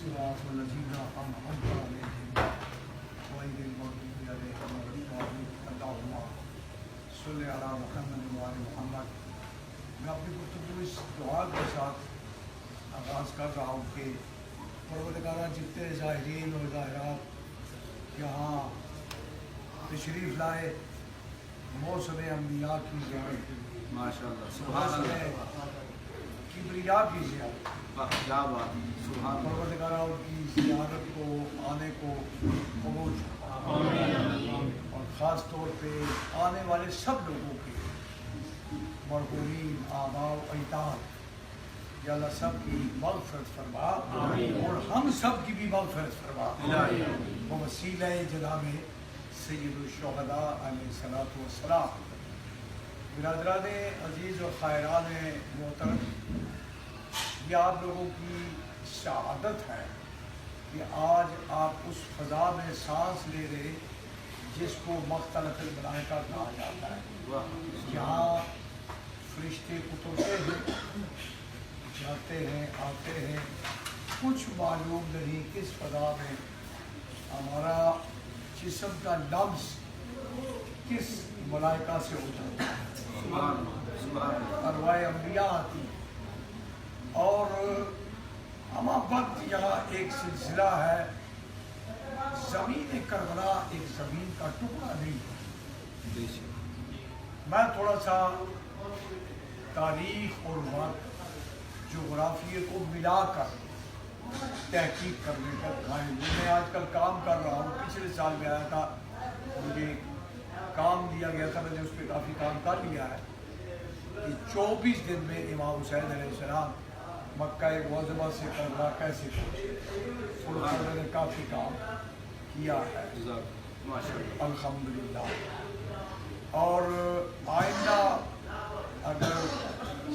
صراط الذين أنعمت عليهم غير المغضوب عليهم ولا الضالين اللهم صل على محمد وعلى محمد. میں اپنی گفتگو اس دعا کے ساتھ آغاز کر رہا ہوں کہ پروردگارہ جتنے ظاہرین و ظاہرات یہاں تشریف لائے موسم انبیاء کی زیارت موسم کبریا کی زیارت پروردگارہ ان کی زیارت کو آنے کو قبول اور خاص طور پہ آنے والے سب لوگوں کے مرحومین آباء و اجداد یا اللہ سب کی مغفرت فرما اور ہم سب کی بھی مغفرت فرما وہ وسیلہ جناب سید الشہداء علیہ الصلوۃ والسلام. برادران عزیز و خیران محترم، یہ آپ لوگوں کی سعادت ہے کہ آج آپ اس فضا میں سانس لے رہے جس کو مختلف الملائکہ کہا جاتا ہے، جہاں فرشتے اترتے ہیں، جاتے ہیں، آتے ہیں، کچھ معلوم نہیں کس فضا میں ہمارا جسم کا لمس کس ملائکہ سے اترتا ہے، ارواح انبیاء آتی اور ہم وقت یہاں ایک سلسلہ ہے. زمین کربلا ایک زمین کا ٹکڑا نہیں ہے. میں تھوڑا سا تاریخ اور وقت جغرافیے کو ملا کر تحقیق کرنے کا قائل ہوں. میں آج کل کام کر رہا ہوں، پچھلے سال میں آیا تھا، مجھے کام دیا گیا تھا، میں نے اس پہ کافی کام کر لیا ہے کہ 24 دن میں امام حسین علیہ السلام مکہ معظمہ سے کربلا کیسے پہنچے. میں نے کافی کام کیا ہے الحمدللہ. اور آئندہ اگر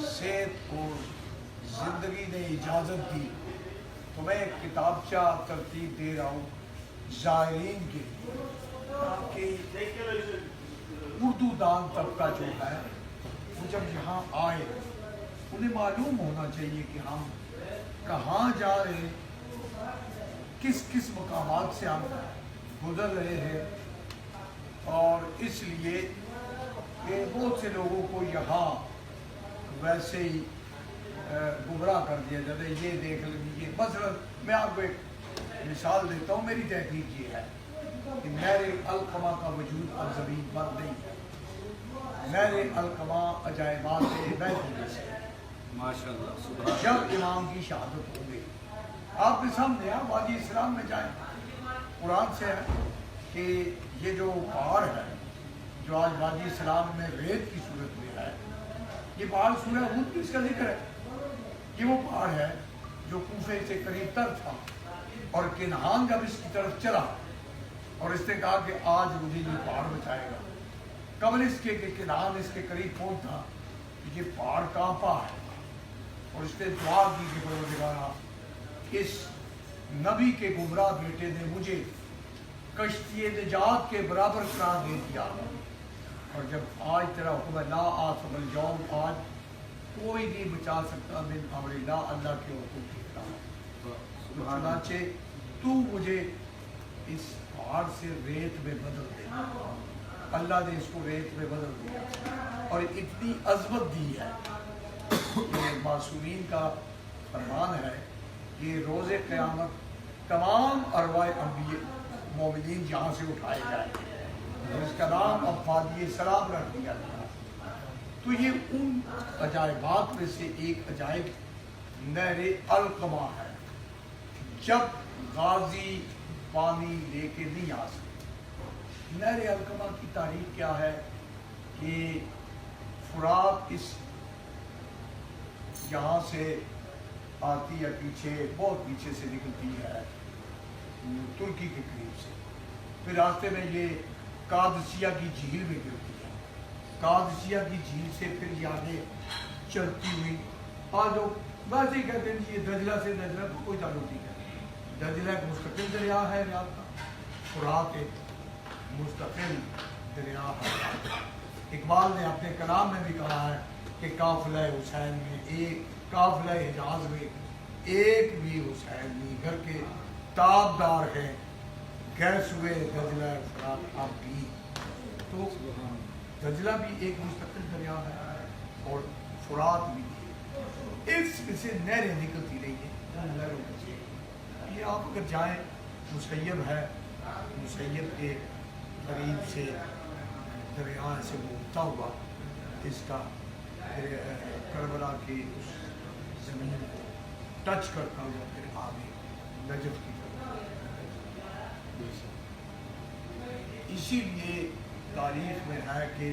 صحت اور زندگی نے اجازت دی تو میں ایک کتابچہ ترتیب دے رہا ہوں زائرین کے لیے کہ اردو دان طبقہ جو ہے وہ جب یہاں آئے انہیں معلوم ہونا چاہیے کہ ہم کہاں جا رہے ہیں، کس کس مقامات سے ہم گزر رہے ہیں. اور اس لیے کہ بہت سے لوگوں کو یہاں ویسے ہی گمراہ کر دیا جاتا ہے. یہ دیکھ لیجیے، مثلا میں آپ کو ایک مثال دیتا ہوں. میری تحقیق یہ ہے کہ نہر القمہ کا وجود اب زمین پر نہیں ہے. نہر القمہ عجائبات بیت سے جب امام کی شہادت ہو گئی آپ کے سامنے وادی اسلام میں جائیں، قرآن سے ہے کہ یہ جو پہاڑ ہے جو آج وادی اسلام میں ریت کی صورت میں ہے، یہ پہاڑ سورہ ہود کی اس کا ذکر ہے. یہ وہ پہاڑ ہے جو کوفے سے قریب تر تھا اور کنعان جب اس کی طرف چلا اور اس نے کہا کہ آج مجھے یہ پہاڑ بچائے گا، قبل اس کے کہ کنعان اس کے قریب پہنچا یہ پہاڑ کانپا ہے اور اس نے دعا کی کہ پروردگارا اس نبی کے گمراہ بیٹے نے مجھے کشتی نجات کے برابر قرار دے دیا. اور جب آج تیرا حکم ہے لا آصم اليوم، آج کوئی نہیں بچا سکتا من امر اللہ، اللہ کے حکم کی خلاف. چنانچہ تو مجھے اس پہاڑ سے ریت میں بدل دے. اللہ نے اس کو ریت میں بدل دیا اور اتنی عظمت دی ہے کہ معصومین کا فرمان ہے کہ روز قیامت تمام ارواح انبیاء مومنین جہاں سے اٹھائے جائیں اور اس کا نام اب وادی سلام رکھ دیا گیا. تو یہ ان عجائبات میں سے ایک عجائب نہر القمہ ہے. جب غازی پانی لے کے نہیں آ سکتے. نہر القمہ کی تاریخ کیا ہے کہ فرات اس یہاں سے آتی ہے، پیچھے بہت پیچھے سے نکلتی ہے ترکی کے قریب سے، پھر راستے میں یہ قادسیہ کی جھیل میں گرتی ہے. قادسیہ کی جھیل سے پھر یہ آگے چلتی ہوئی آج لوگ ویسے ہی کہتے ہیں کہ یہ دجلہ سے دجلہ کو کوئی تعلق نہیں ہے. دجلہ ایک مستقل دریا ہے ریاض کا، فرات ایک مستقل دریا ہے. اقبال نے اپنے کلام میں بھی کہا ہے کہ قافلہ حسین میں ایک قافلہ حجاز میں ایک بھی حسین نہیں جگر کے تابدار ہیں، گیس ہوئے دجلہ فرات اب بھی. تو دجلہ بھی ایک مستقل دریا ہے اور فرات بھی ہے، اس میں سے نہریں نکلتی رہی ہیں ان نہروں میں سے. یہ آپ اگر جائیں مسیب ہے، مسیب کے قریب سے دریا سے ہوتا ہوا اس کا کربلا کی اس زمین کو ٹچ کرتا ہوا پھر آگے نجف کی طرف. اسی لیے تاریخ میں ہے کہ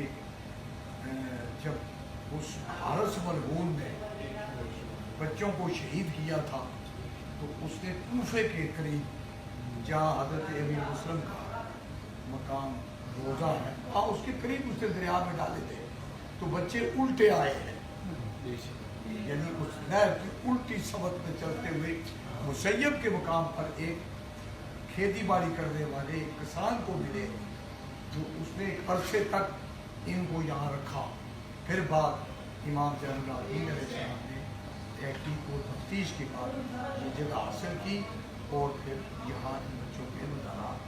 جب اس حارث ملعون نے بچوں کو شہید کیا تھا تو اس نے کوفے کے قریب جہاں حضرت ابی مسلم کا مقام روزہ ہے اس کے قریب اسے دریا میں ڈالے تھے تو بچے الٹے آئے ہیں، یعنی اس نہر کی الٹی سمت میں چلتے ہوئے مسیب کے مقام پر ایک کھیتی باڑی کرنے والے ایک کسان کو ملے جو اس نے ایک عرصے تک ان کو یہاں رکھا. پھر بعد امام زین العابدین علیہ السلام نے تحقیق و تفتیش کے بعد یہ جگہ حاصل کی اور پھر یہاں ان بچوں کے مزارات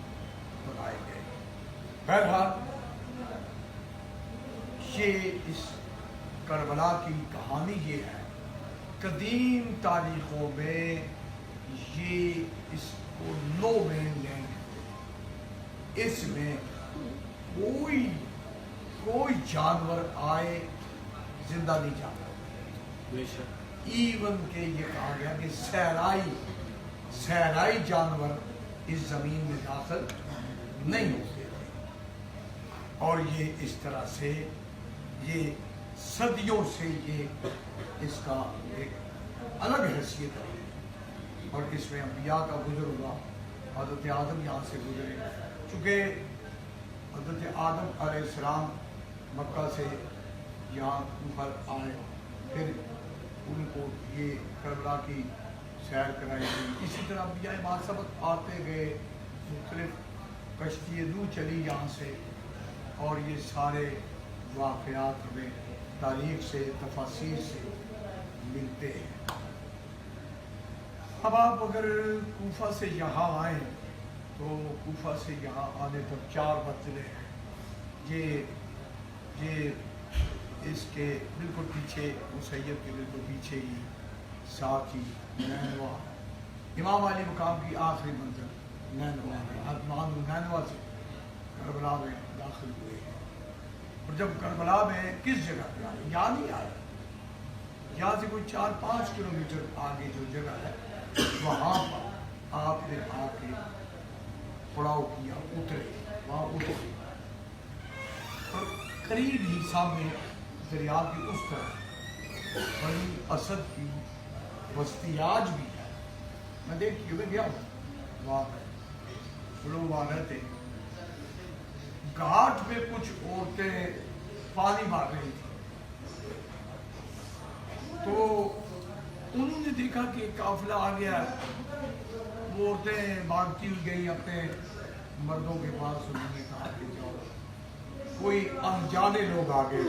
بنائے گئے. بہرحال یہ اس کربلا کی کہانی یہ ہے. قدیم تاریخوں میں یہ اس کو نو مین لینڈ، اس میں کوئی جانور آئے زندہ نہیں جاتا. ایون کہ یہ کہا گیا کہ صحرائی جانور اس زمین میں داخل نہیں ہوتے تھے. اور یہ اس طرح سے یہ صدیوں سے یہ اس کا ایک الگ حیثیت ہے. اور اس میں انبیاء کا گزر ہوا. حضرت آدم یہاں سے گزرے، چونکہ حضرت آدم علیہ السلام مکہ سے یہاں اوپر آئے، پھر ان کو یہ کربلا کی سیر کرائی گئی. اسی طرح انبیاء ما سبق آتے گئے، مختلف کشتی نوح چلی یہاں سے، اور یہ سارے واقعات ہمیں تاریخ سے تفاسیر سے ملتے ہیں. اب آپ اگر کوفہ سے یہاں آئیں تو کوفہ سے یہاں آنے تک 4 منزلیں ہیں. یہ اس کے بالکل پیچھے مسیب کے بالکل پیچھے ہی ساتھ ہی نینوا، امام علی مقام کی آخری منزل نینوا ہے. نینوا سے کربلا میں داخل ہوئے ہیں. اور جب کربلا میں کس جگہ پہ آئے، یہاں نہیں آئے، یہاں سے کوئی 4-5 کلومیٹر آگے جو جگہ ہے وہاں پر آپ نے آ کے پڑاؤ کیا، اترے، وہاں اترے. اور قریب ہی سامنے دریا کی اس طرح بنی اسد کی بستی آج بھی ہے. میں دیکھیے میں گیا ہوں وہاں پر لوگ وہاں رہتے. گھاٹ میں کچھ عورتیں پانی مار رہی تھیں تو انہوں نے دیکھا کہ قافلہ آ گیا. وہ عورتیں بھاگتی ہوئی گئی اپنے مردوں کے پاس. انہوں نے کہا کہ جاؤ، کوئی انجانے لوگ آ گئے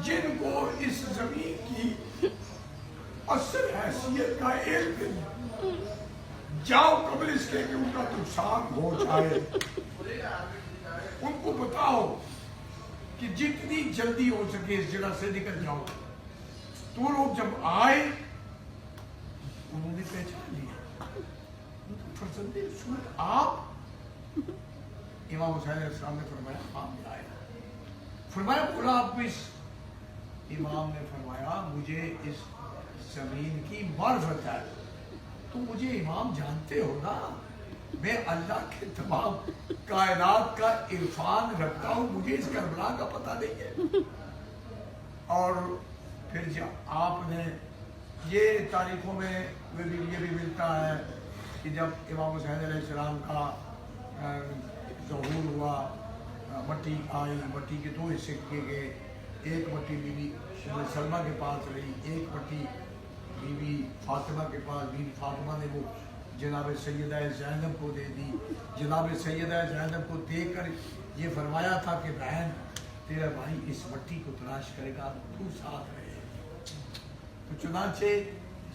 جن کو اس زمین کی اصل حیثیت کا علم نہیں. جاؤ قبل اس کے کہ ان کا نقصان ہو جائے. ان کو بتاؤ کہ جتنی جلدی ہو سکے اس جگہ سے نکل جاؤ. تو لوگ جب آئے انہوں نے پہچان لیا. فرزند رسول آپ؟ امام حسین علیہ السلام نے فرمایا ہاں میں آیا. فرمایا بولا آپ اس؟ امام نے فرمایا مجھے اس زمین کی معرفت ہے. تو مجھے امام جانتے ہو نا، میں اللہ کے تمام کائنات کا عرفان رکھتا ہوں، مجھے اس کربلا کا پتہ نہیں ہے. اور پھر جب آپ نے یہ تاریخوں میں یہ بھی ملتا ہے کہ جب امام حسین علیہ السلام کا ظہور ہوا، مٹی آئی، مٹی کے 2 حصے کیے گئے. ایک مٹی بی بی سلمہ کے پاس رہی، ایک مٹی بی بی فاطمہ کے پاس. بی بی فاطمہ نے وہ جناب سیدہ زینب کو دے دی. جناب سیدہ زینب کو دے کر یہ فرمایا تھا کہ بہن تیرا بھائی اس مٹی کو تلاش کرے گا، تو ساتھ رہے. تو چنانچہ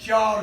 4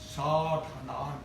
60,000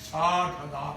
60,000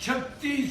36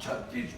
36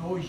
2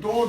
2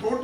2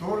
2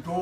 2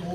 2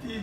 3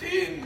3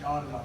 4000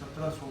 1700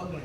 15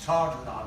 60,000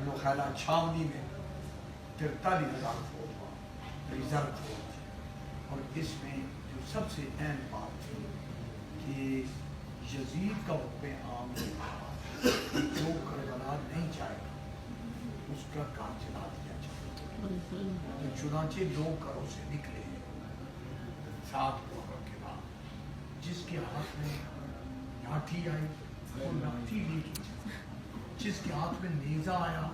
نخیلہ چھاونی میں 43,000 فوج ریزرو فوج، اور اس میں جو سب سے اہم بات تھی کہ یزید کا حکم عام جو کربلا نہیں جائے گا اس کا کام چلا دیا جائے. تو چنانچہ لوگ گھروں سے نکلے 7 محرم کے بعد، جس کے ہاتھ میں لاٹھی آئی وہ لاٹھی لے کے چلا، جس کے ہاتھ میں نیزہ آیا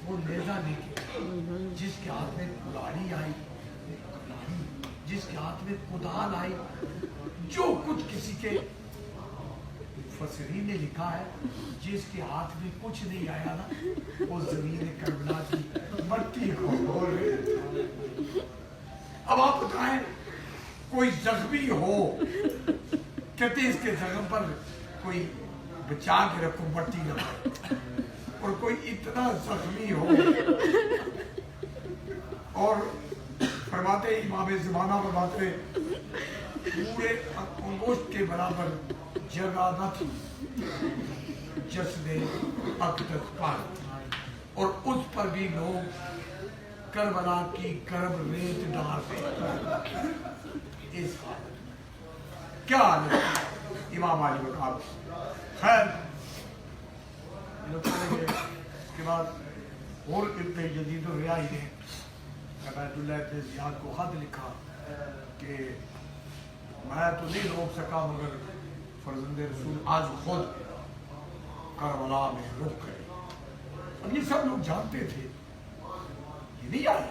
وہ نیزہ لے کے چلا، جس کے ہاتھ میں کلاڑی آئی کلاڑی، جس کے ہاتھ میں کدال آئی، جو کچھ کسی کے مفسرین نے لکھا ہے جس کے ہاتھ میں کچھ نہیں آیا نا وہ زمین کربلا کی مٹی کو بول رہے. اب آپ بتائیں کوئی زخمی ہو، کہتے اس کے زخم پر کوئی بچا کے رکھو مٹی لگائے، اور کوئی اتنا زخمی ہو اور فرماتے امام زمانہ فرماتے پورے انگشت کے برابر جگہ نہ تھی جسد اقدس پر، اور اس پر بھی لوگ کربلا کی گرم ریت ڈالتے. اس حالت کیا حالت امام علی وقار. خیر اس کے بعد اور ابن یزید الریاحی نے عبید اللہ ابن زیاد کو خط لکھا کہ میں تو نہیں روک سکا مگر فرزند رسول آج خود کربلا میں رک گئے. اب یہ سب لوگ جانتے تھے یہ نہیں آئے،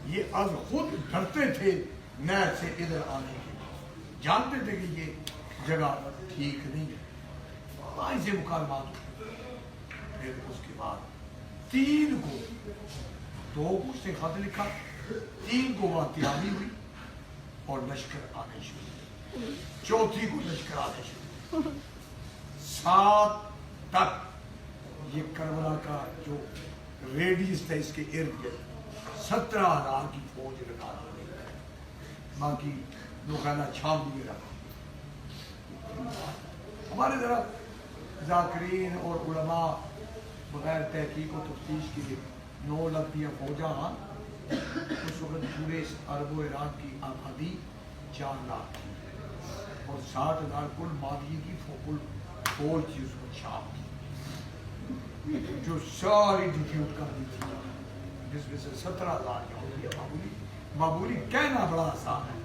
یہ از خود ڈرتے تھے نہر سے ادھر آنے کے، جانتے تھے کہ یہ جگہ ٹھیک نہیں ہے. وہاں سے مکالمات ہوئے. پھر اس کے بعد 3 کو 2 کو اس نے خط لکھا، 3 کو وہ تیاری ہوئی اور لشکر آنے شروع، 4 کو لشکر آنے شروع. 7 تک یہ کربلا کا جو ریڈیس تھا اس کے ارد گرد 17,000 کی فوج لگا دی گئی، باقی نخیلہ چھاونی میں رکھا. ہمارے ذرا ذاکرین اور علماء بغیر تحقیق و تفتیش کے لیے 9 لاکھ دیا فوجاں. اس وقت پورے عرب و عراق کی آبادی 4 لاکھ تھی اور 60,000 کل ماویہ کی فوج تھی اس وقت شام کی، جو ساری ڈیفیوٹ کر دی تھی، جس میں سے 17,000 یہودی. معمولی کہنا بڑا آسان ہے،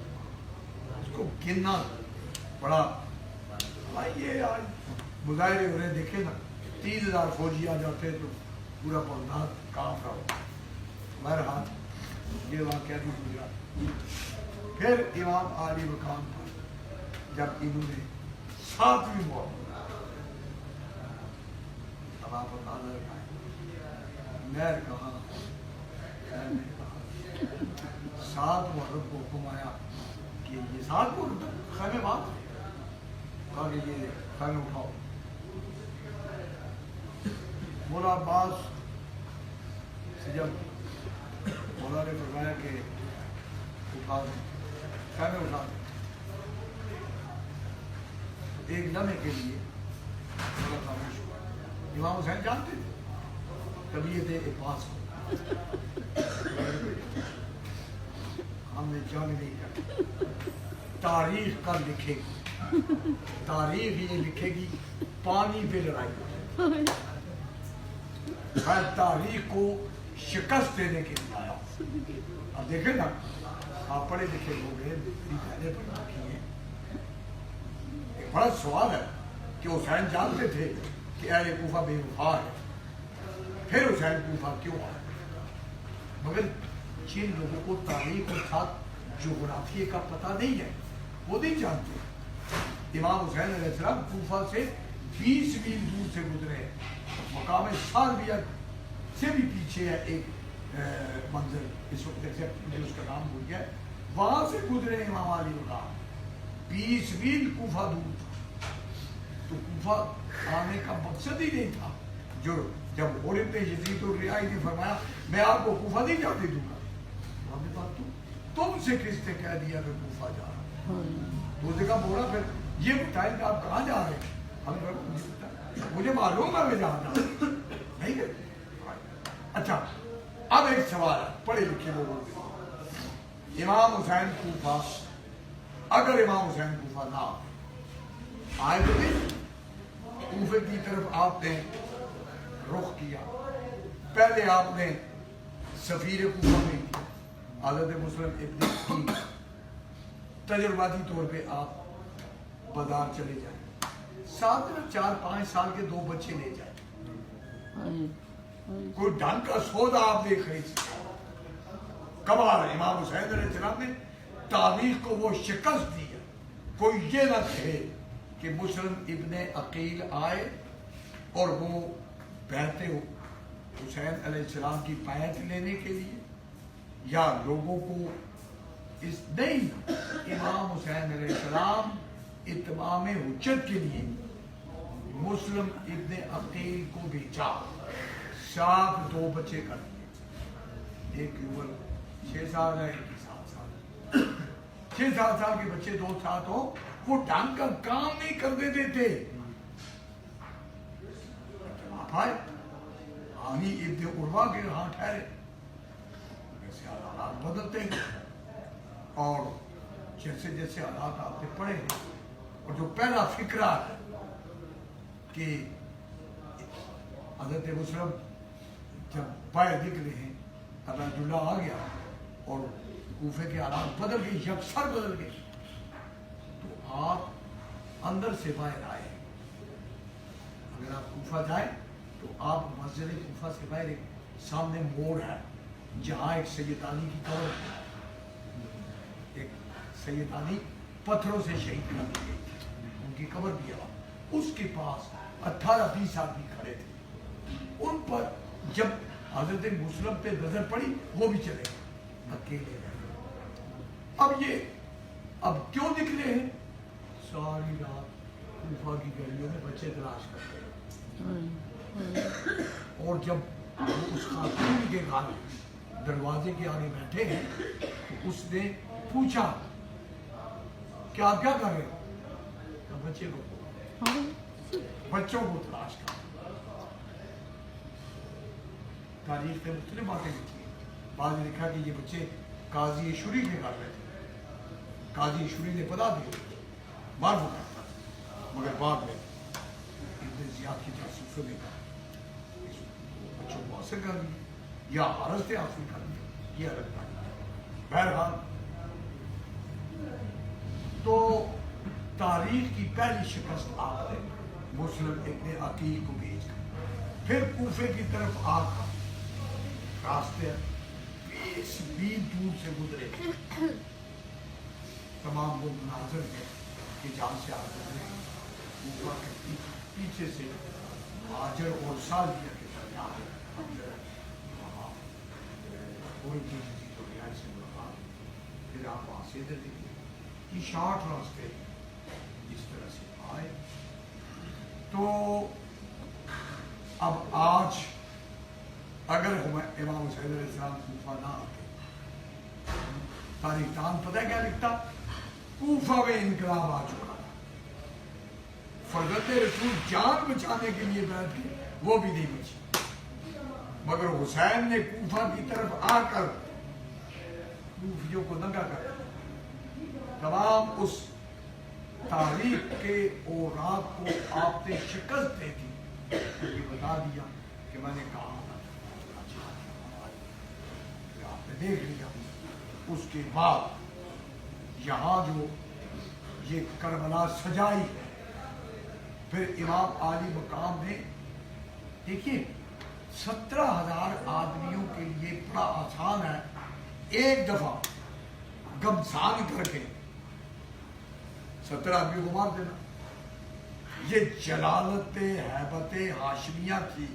اس کو گننا بڑا. یہ آج مظاہرے ہو رہے دیکھے نا 30,000 فوجی آ جاتے تو پورا بغداد کام رہا. بہرحال یہ واقعہ بھی گزرا. پھر امام علی مقام پر جب انہوں نے 7ویں محرم، اب آپ اندازہ لگائیں مہر کہاں 7 محرم کو حکم آیا کہ یہ 7 محرم تک خیمے بات ہے، کہا کہ یہ خیمے اٹھاؤ. مولا عباس سے جب مولا نے فرمایا کہ اٹھا دیں خیمے اٹھا دیں، ایک لمحے کے لیے مولا خاموش ہوا. امام حسین جانتے تھے طبیعت ایک پاس ہو، ہم نے جنگ نہیں کرنا. تاریخ کا لکھے گی، تاریخ یہ لکھے گی پانی پہ لڑائی. میں تاریخ کو شکست دینے کے لیے آیا. اب دیکھیں نا آپ پڑھے لکھے لوگ ہیں، پہلے پڑھا کیے. ایک بڑا سوال ہے کہ حسین جانتے تھے کہ اہل کوفہ بے وفا ہے، پھر حسین کوفہ کیوں آئے؟ مگر جن لوگوں کو تاریخ اور ساتھ جغرافیے کا پتہ نہیں ہے وہ نہیں جانتے. امام حسین علیہ السلام کوفہ سے 20 میل دور سے گزرے. مقام سالویہ سے بھی پیچھے ہے ایک منظر، اس وقت مجھے اس کا نام بھول گیا، وہاں سے گزرے امام علی مقام. 20 میل کوفہ دور تھا، تو کوفہ آنے کا مقصد ہی نہیں تھا. جو جب اور ابن یزید الریاحی نے فرمایا میں آپ کو کوفہ نہیں جانے دوں گا، ہم نے کہا تم سے کس نے کہہ دیا کہ کوفہ جا رہا؟ تو اس نے کہا بولا پھر یہ بتائیں کہ آپ کہاں جا رہے ہیں؟ ہم نے کہا مجھے معلوم ہے میں جہاں جا رہا ہوں. نہیں اچھا اب ایک سوال ہے پڑھے لکھے لوگوں کے، امام حسین کوفہ، اگر امام حسین کوفہ نہ آئے تو نہیں، کوفے کی طرف آپ نے رخ کیا، پہلے آپ نے سفیر کوفہ میں کیا، حضرت مسلم ابن عقیل، تجرباتی طور پہ آپ بازار چلے جائیں، ساتھ میں 4-5 سال کے 2 بچے لے جائیں، کوئی ڈھنگ کا سودا آپ نہیں خرید سکتے۔ کمال امام حسین علیہ السلام نے تاریخ کو وہ شکست دی ہے، کوئی یہ نہ کہے کہ مسلم ابن عقیل آئے اور وہ بیعت حسین علیہ السلام کی بیعت لینے کے لیے یا لوگوں کو اس نہیں، امام حسین علیہ السلام اتمام حجت کے لیے مسلم ابن عقیل کو بھیجا، ساتھ 2 بچے کر دیے، ایک کی عمر 6 سال ہے، ایک کی 7 سال، 6-7 سال کے بچے 2 ساتھ ہو، وہ ڈھنگ کا کام نہیں کر دیتے تھے۔ آپ آئے آنی ابن عروہ کے ہاں ٹھہرے، ویسے حالات بدلتے ہیں اور جیسے جیسے حالات آپ نے پڑھے اور جو پہلا فکرہ ہے کہ حضرت مسلم جب باہر نکلے ہیں، عبداللہ آ گیا اور کوفے کے حالات بدل گئے، یکسر بدل گئے، تو آپ اندر سے باہر آئے۔ اگر آپ کوفہ جائیں تو آپ مسجد کوفہ سے باہر ایک سامنے موڑ ہے جہاں ایک سید علی کی قبر ہے، ایک سید علی پتھروں سے شہید کر دی گئی تھی، ان کی قبر بھی ہے، اس کے پاس 18-20 آدمی کھڑے تھے، ان پر جب حضرت مسلم پہ نظر پڑی وہ بھی چلے گئے، اکیلے رہے۔ اب یہ اب کیوں نکلے ہیں؟ ساری رات کوفہ کی گلیوں میں بچے تلاش کرتے ہیں، اور جب وہ اس خاتون کے گھر دروازے کے آگے بیٹھے ہیں تو اس نے پوچھا کہ آپ کیا کر رہے ہو؟ بچے کو، بچوں کو تلاش کر۔ تاریخ میں مختلف باتیں لکھی ہیں، بعض نے لکھا کہ یہ بچے قاضی شری کے گھر میں تھے، قاضی شری نے پتا دیا مار وہ کرتا، مگر بعد میں ابن زیاد کی جاسوسوں نے بچوں کو حاصل کر دیا یا عرض سے حاصل کر دیا، یہ الگ بات ہے۔ بہرحال تو تاریخ کی پہلی شکست آپ نے مسلم ابن عقیل کو بھیج کر، پھر کوفے کی طرف آ کر راستے 20 دور سے گزرے، تمام وہ مناظر ہیں کہ جہاں سے آپ گزرے، کوفہ کے پیچھے سے ہاجر اور سالیہ کے درمیان وہاں کوئی چیز تو رہائش سے ملاقات، پھر آپ وہاں سے ادھر دیکھیں کہ شارٹ راستے اس طرح سے آئے۔ تو اب آج اگر امام حسین علیہ السلام کوفہ نہ آتے، تاریخ دان پتہ کیا لکھتا؟ کوفہ میں انقلاب آ چکا تھا، فرزند رسول جان بچانے کے لیے بیٹھ گئے، وہ بھی نہیں بچی، مگر حسین نے کوفہ کی طرف آ کر کوفیوں کو ننگا کر دیا۔ تمام اس تاریخ کے اوراق کو آپ نے شکست دے دی، یہ بتا دیا کہ میں نے کہا آپ نے دیکھ لیا۔ اس کے بعد یہاں جو یہ کربلا سجائی ہے، پھر امام عالی مقام نے دیکھیے 17,000 آدمیوں کے لیے بڑا آسان ہے ایک دفعہ گمسان کر کے 17 آدمیوں کو مار دینا، یہ جلالت ہیبت ہاشمیہ تھی،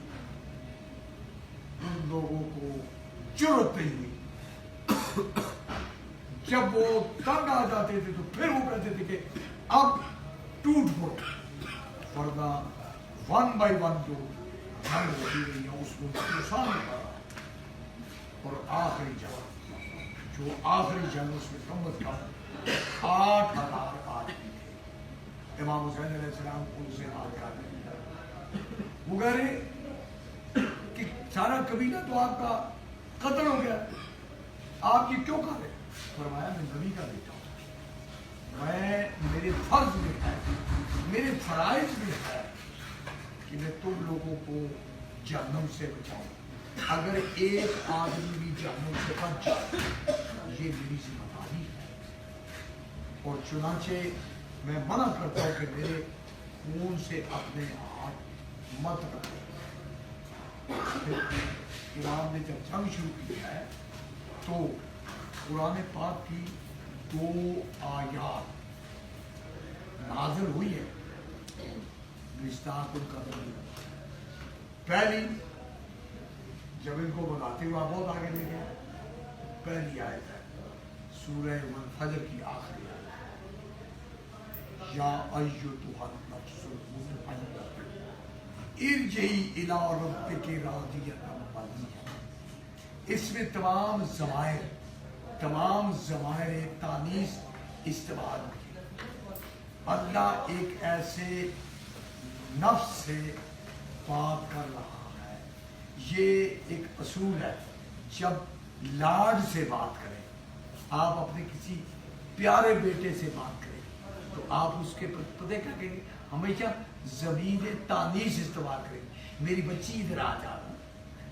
ان لوگوں کو جرأت نہیں ہوئی۔ جب وہ تنگ آ جاتے تھے تو پھر وہ کہتے تھے کہ اب ٹوٹ پھوٹ، ورنہ 1 by 1 جو جنگ ہوتی رہی ہے اس کو نقصان پڑا، اور آخری جنگ اس میں کم از کم 8,000 آدمی تھے، امام حسین علیہ السلام ان سے آگے وہ کہہ رہے کہ سارا قبیلہ تو آپ کا قتل ہو گیا، آپ یہ کیوں کر رہے؟ فرمایا میں نبی کا بیٹا ہوں، میں میرے فرض میں ہے، میرے فرائض میں ہے کہ میں تم لوگوں کو جہنم سے بچاؤں۔ اگر ایک آدمی بھی جہنم سے بچ جائے یہ میری ذمہ داری ہے، اور چنانچہ میں منع کرتا ہوں کہ میرے خون سے اپنے ہاتھ مت رکھو۔ امام نے جب جنگ شروع کی ہے تو قرآن پاک کی 2 آیات نازل ہوئی ہے مصداق القدر۔ پہلی جب ان کو بتاتے ہوئے بہت آگے لے گیا، پہلی آیت ہے سورہ والفجر کی آخری آیت، یا ایتھا النفس المطمئنہ ارجعی الی ربک راضیۃ مرضیہ۔ اس میں تمام ضمائر تانیث استعمال ہوئی۔ اللہ ایک ایسے نفس سے بات کر رہا ہے، یہ ایک اصول ہے، جب لاڈ سے بات کریں، آپ اپنے کسی پیارے بیٹے سے بات کریں تو آپ اس کے پتہ کیا کہیں گے؟ ہمیشہ ضمیر تانیث استعمال کریں، میری بچی ادھر آ جا،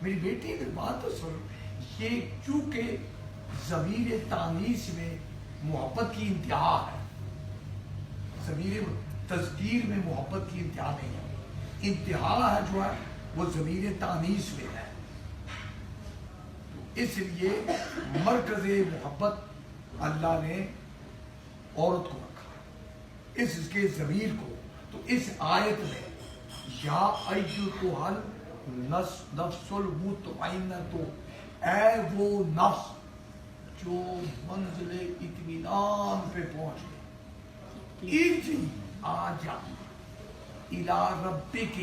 میری بیٹی ادھر بات تو سن۔ یہ چونکہ ضمیر تانیث میں محبت کی انتہا ہے، ضمیر تذکیر میں محبت کی انتہا نہیں ہے، انتہا ہے جو ہے وہ ضمیر تانیث میں ہے۔ تو اس لیے مرکز محبت اللہ نے عورت کو رکھا، اس کے ضمیر کو۔ تو اس آیت میں یا ایتھا النفس المطمئنہ، تو اے وہ نفس جو منزل اطمینان پہ پہنچ گئی، ارجعی آ جا، الی ربک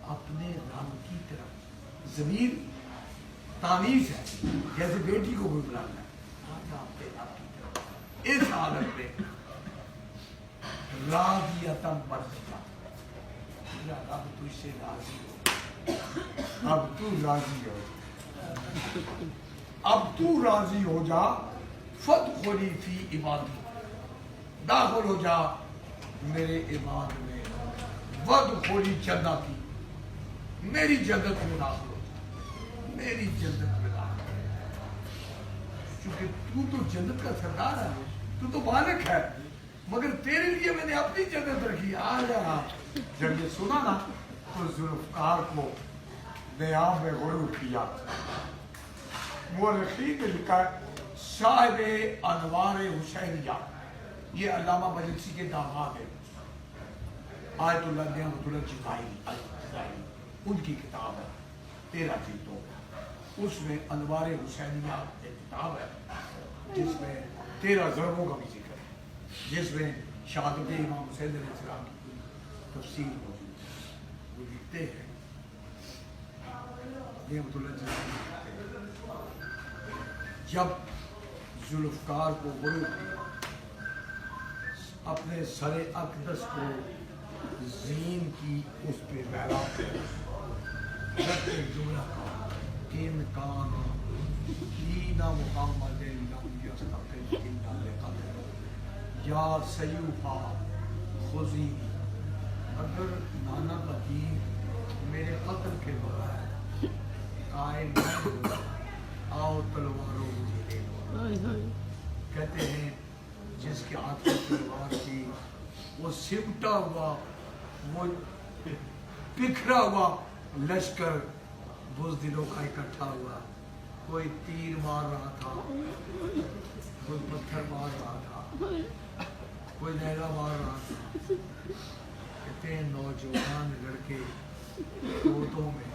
اپنے رب کی طرف۔ ضمیر تانیث ہے، جیسے بیٹی کو کوئی بلانا ہے، آ جا اپنے رب کی طرف۔ اس حالت میں راضیۃ مرضیہ، یا رب تجھ سے راضی ہو، اب تو راضی ہو، اب تو راضی ہو جا، فادخلی فی عبادی، داخل ہو جا میرے عباد میں، وادخلی جنتی، میری جنت میں داخل ہو جا، میری جنت میں داخل ہو جا، چونکہ تو جنت کا سردار ہے، تو مالک ہے، مگر تیرے لیے میں نے اپنی جنت رکھی، آ جا۔ جب یہ سنا نا تو ذوالفقار کو نیام میں غرور کیا۔ مورخین نے لکھا ہے صاحب انوار حسینیہ، یہ علامہ مجلسی کے داماد ہیں، آیت اللہ نعمت اللہ جزائری، ان کی کتاب ہے 13 جلدوں، اس میں انوار حسینیہ ایک کتاب ہے جس میں 13 ضربوں کا بھی ذکر ہے، جس میں شہادت امام حسین علیہ السلام کی تفصیل موجود ہے۔ وہ لکھتے ہیں نعمت اللہ جزائری، جب ذوالفقار کو غرور کیا، اپنے سر اقدس کو زین کی اس پہ بہرا جملہ کہا، ان کان دین محمد لم یستقل الا لقتل یا سیوفا خذینی، اگر نانا کا دین میرے قتل کے بغیر قائم نہیں ہوگا، آؤ تلواروں مجھے دے دو۔ کہتے ہیں جس کے ہاتھ میں تلوار تھی وہ سمٹا ہوا، وہ بکھرا ہوا لشکر بزدلوں کا اکٹھا ہوا، کوئی تیر مار رہا تھا، کوئی پتھر مار رہا تھا، کوئی نیزہ مار رہا تھا۔ کہتے ہیں نوجوان لڑکے گوتوں میں،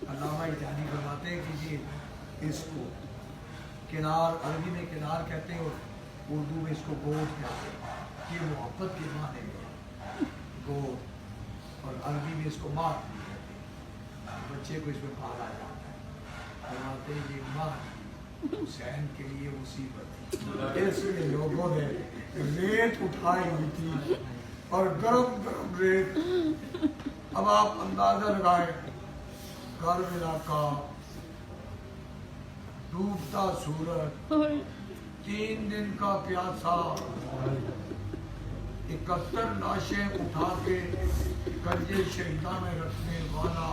علامہ اجانی فرماتے ہیں کہ یہ اس کو کنار، عربی میں کنار کہتے ہیں اور اردو میں اس کو گود کہتے ہیں، یہ محبت کے معنی میں گود، اور عربی میں اس کو ماں بھی کہتے ہیں، بچے کو اس میں پالا جاتا ہے۔ فرماتے ہیں یہ ماں حسین کے لیے مصیبت تھی، اس میں لوگوں نے ریت اٹھائی ہوئی تھی اور گرم گرم ریت۔ اب آپ اندازہ لگائیں کربلا کا ڈوبتا سورج، 3 دن کا پیاسا، 71 لاشیں اٹھا کے گنجے شہیدہ میں رکھنے والا،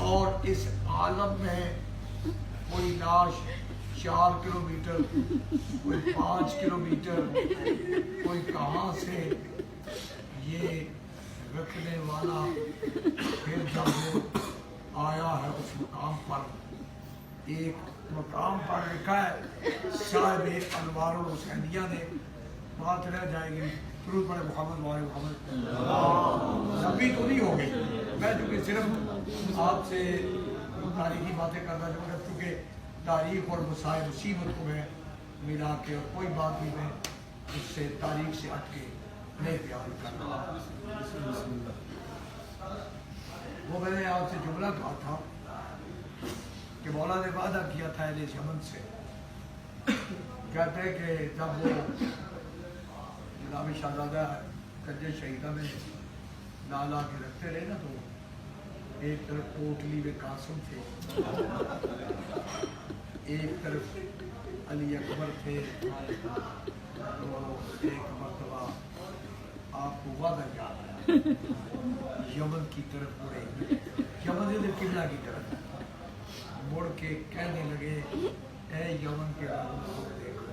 اور اس عالم میں کوئی لاش 4 کلومیٹر، کوئی 5 کلومیٹر، کوئی کہاں سے یہ رکھنے والا، پھر جب وہ آیا ہے اس مقام پر، ایک مقام پر لکھا ہے صاحب انوار الحسینیہ نے، بات رہ جائے گی، درود پڑھے محمد وعلى محمد، لمبی تو نہیں ہو گئی، میں چونکہ صرف آپ سے تاریخی باتیں کرنا چاہوں گا، چونکہ تاریخ اور مسائل مصیبت کو میں ملا کے اور کوئی بات بھی میں اس سے تاریخ سے ہٹ کے نہیں بیان کر رہا۔ وہ میں نے آپ سے جملہ کہا تھا کہ مولا نے وعدہ کیا تھا اہل یمن سے، کہتے ہیں کہ جب وہ جناب شہزادہ گنجے شہیدہ میں لالا کے رکھتے رہے نا، تو ایک طرف کوٹلی میں قاسم تھے، ایک طرف علی اکبر تھے، تو ایک مرتبہ آپ کو وعدہ یاد آیا، یمن کی طرف مڑے، یمن سے قبلہ کی طرف مڑ کے کہنے لگے، اے یمن کے لوگوں کو دیکھو،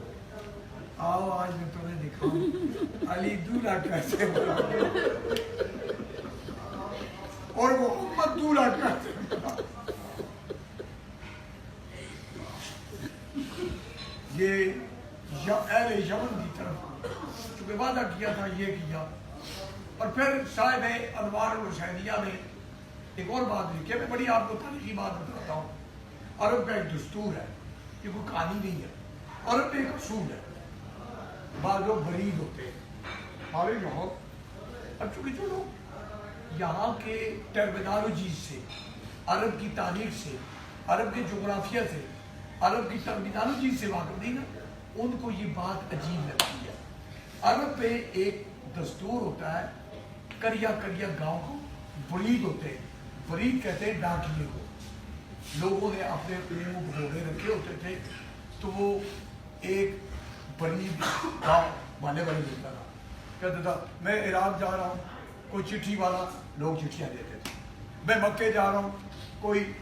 آؤ آج میں تمہیں دکھاؤں علی دولہ کیسے بنا اور محمد دولہ کیسے بنا۔ یہ اہل یمن کی طرف چونکہ وعدہ کیا تھا، یہ کیا، اور پھر صاحب انوار الحسینیہ نے ایک اور بات لکھی ہے، میں بڑی آپ کو تاریخی بات بتاتا ہوں۔ عرب کا ایک دستور ہے، یہ کوئی کہانی نہیں ہے، عرب میں ایک اصول ہے، بعض لوگ برید ہوتے ہیں ہمارے یہاں، اب چونکہ جو لوگ یہاں کے ٹرمینالوجی سے، عرب کی تاریخ سے، عرب کے جغرافیہ سے، عرب کی ٹرمینالوجی سے واقف نہیں نا، ان کو یہ بات عجیب لگتی ہے۔ عرب پہ ایک دستور ہوتا ہے، کریا کریا گاؤں کو برید ہوتے ہیں، برید کہتے ہیں ڈاکیے کو، لوگوں نے اپنے اونٹ گھوڑے رکھے ہوتے تھے، تو وہ ایک برید گاؤں والے ملتا تھا، کہتا تھا میں عراق جا رہا ہوں، کوئی چٹھی والا، لوگ چٹھیاں دیتے تھے، میں مکے جا رہا ہوں، کوئی،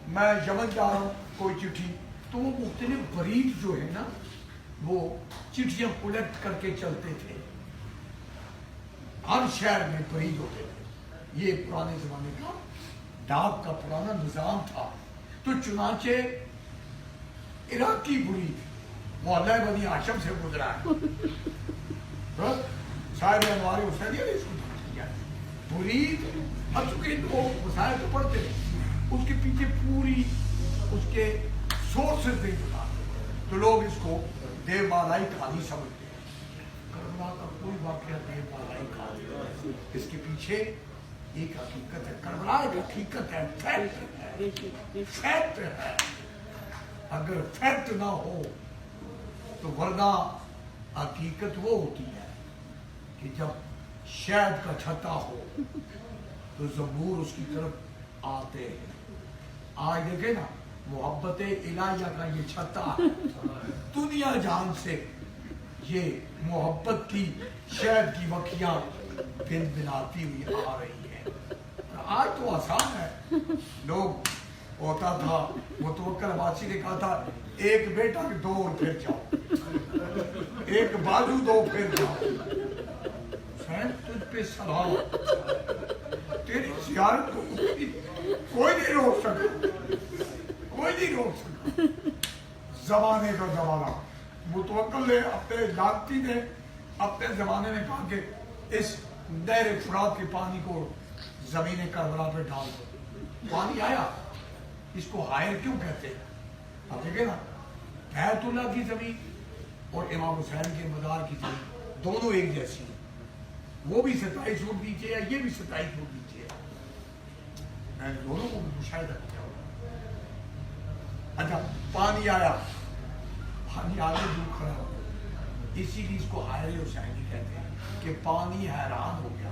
میں یمن جا رہا ہوں، کوئی چٹھی، تو وہ مختلف برید جو ہے نا وہ چٹھیاں کلیکٹ کر کے چلتے تھے، ہر شہر میں برید ہوتے تھے، یہ پرانے زمانے کا ڈاک کا پرانا نظام تھا۔ تو چنانچہ عراقی برید محلہ بنی ہاشم سے گزرا ہے، صاحب انوار حسینیہ نے اس کو درست کیا، برید، اب چونکہ لوگ مسائل تو پڑھتے ہیں، اس کے پیچھے پوری اس کے سورسز نہیں بتا، تو لوگ اس کو دیو بالائی کہانی سمجھتے ہیں۔ کربلا کا کوئی واقعہ دیو بالائی کہانی، اس کے پیچھے ایک حقیقت ہے، کربلا ایک حقیقت ہے، فیکٹ ہے، فیکٹ ہے، اگر فیکٹ نہ ہو تو ورنہ حقیقت وہ ہوتی ہے کہ جب شہد کا چھتا ہو تو زنبور اس کی طرف آتے ہیں۔ آج دیکھیں نا، محبت الہیہ کا یہ چھتا ہے، دنیا جہان سے یہ محبت کی شہد کی مکھیاں بن بناتی ہوئی آ رہی ہیں۔ آج تو آسان ہے، لوگ ہوتا تھا، متوکل عباسی نے کہا تھا ایک بیٹا دو اور پھر جاؤ، ایک بازو دو پھر جاؤ، حسین تجھ پہ سلام، تیری زیارت کو کوئی نہیں روک سکا، کوئی نہیں روک سکا۔ زمانے کا زمانہ، متوکل نے اپنے لاگتی نے اپنے زمانے میں کہا کہ اس نہر فرات کے پانی کو زمین کربلا پہ ڈال دو، پانی آیا، اس کو ہائر کیوں کہتے ہیں؟ آپ دیکھیں نا، بیت اللہ کی زمین اور امام حسین کے مزار کی زمین دونوں ایک جیسی ہیں، وہ بھی 27 فٹ نیچے ہے، یہ بھی 27 فٹ نیچے ہے، میں نے دونوں کو مشاہدہ کیا ہوگا۔ اچھا پانی آیا، پانی آگے دور کھڑا ہو گیا، اسی لیے اس کو ہائر حسینی کہتے ہیں کہ پانی حیران ہو گیا،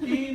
3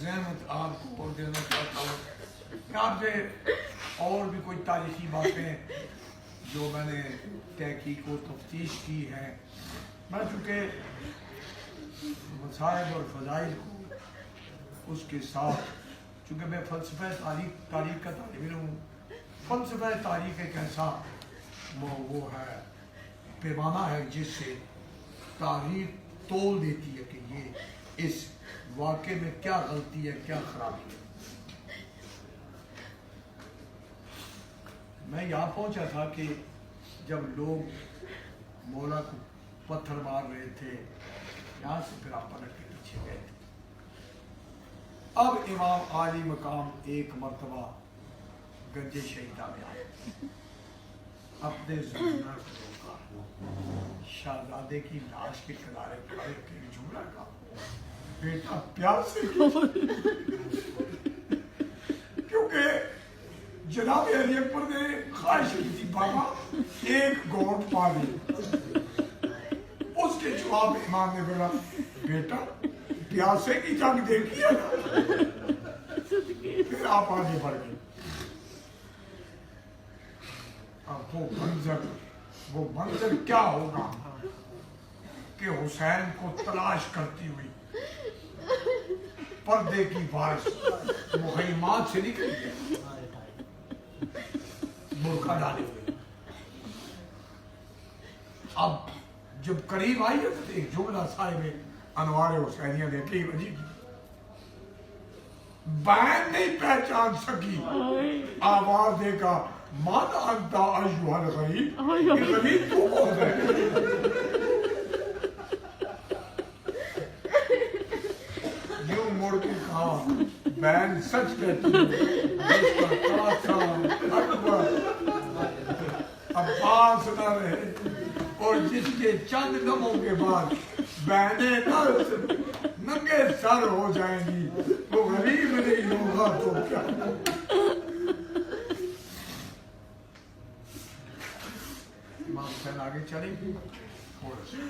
ذہنت آپ کو اور دینا چاہتا ہوں کہ آپ سے اور بھی کوئی تاریخی باتیں جو میں نے تحقیق و تفتیش کی ہیں، میں چونکہ مسائل اور فضائل کو اس کے ساتھ، چونکہ میں فلسفہ تاریخ کا طالب علم ہوں، فلسفہ تاریخ ایک ایسا وہ ہے پیمانہ ہے جس سے تاریخ تول دیتی ہے کہ یہ اس واقعے میں کیا غلطی ہے، کیا خرابی ہے۔ میں یہاں پہنچا تھا کہ جب لوگ مولا کو پتھر مار رہے تھے، یہاں سے پھر آپ پلٹ کے پیچھے گئے تھے۔ اب امام عالی مقام ایک مرتبہ گنج شہیدہ میں آئے، اپنے زمانہ کو روکا، شہزادے کی لاش کے کنارے کھڑے کے جملہ کا بیٹا پیار سے کیونکہ جناب علی اکبر نے خواہش کی تھی بابا ایک گھونٹ پانی، اس کے جواب امام نے بولا بیٹا پیاسے کی جنگ دیکھی ہے نا۔ پھر آپ آگے بڑھ گئے۔ اب وہ منظر کیا ہوگا کہ حسین کو تلاش کرتی ہوئی پردے کی بارش مخیمات سے نکلی ہے، برقع ڈالے ہوئے۔ اب جب قریب آئی ہے تو ایک جملہ صاحب انوار حسینیہ نے کہ عجیب بین نہیں پہچان سکی، آواز دے گا من انتا ایوہ الغریب، یہ غریب تو کون ہے؟ یوں مڑ کے کہا بین سچ کہتی ہے، جس کا چاچا اکبر عباس نہ رہے اور جس کے چند دموں کے بعد بہنیں ننگے سر ہو جائیں گی، وہ غریب نہیں ہوگا تو کیا؟ امام حسین آگے چلے تھوڑا سا،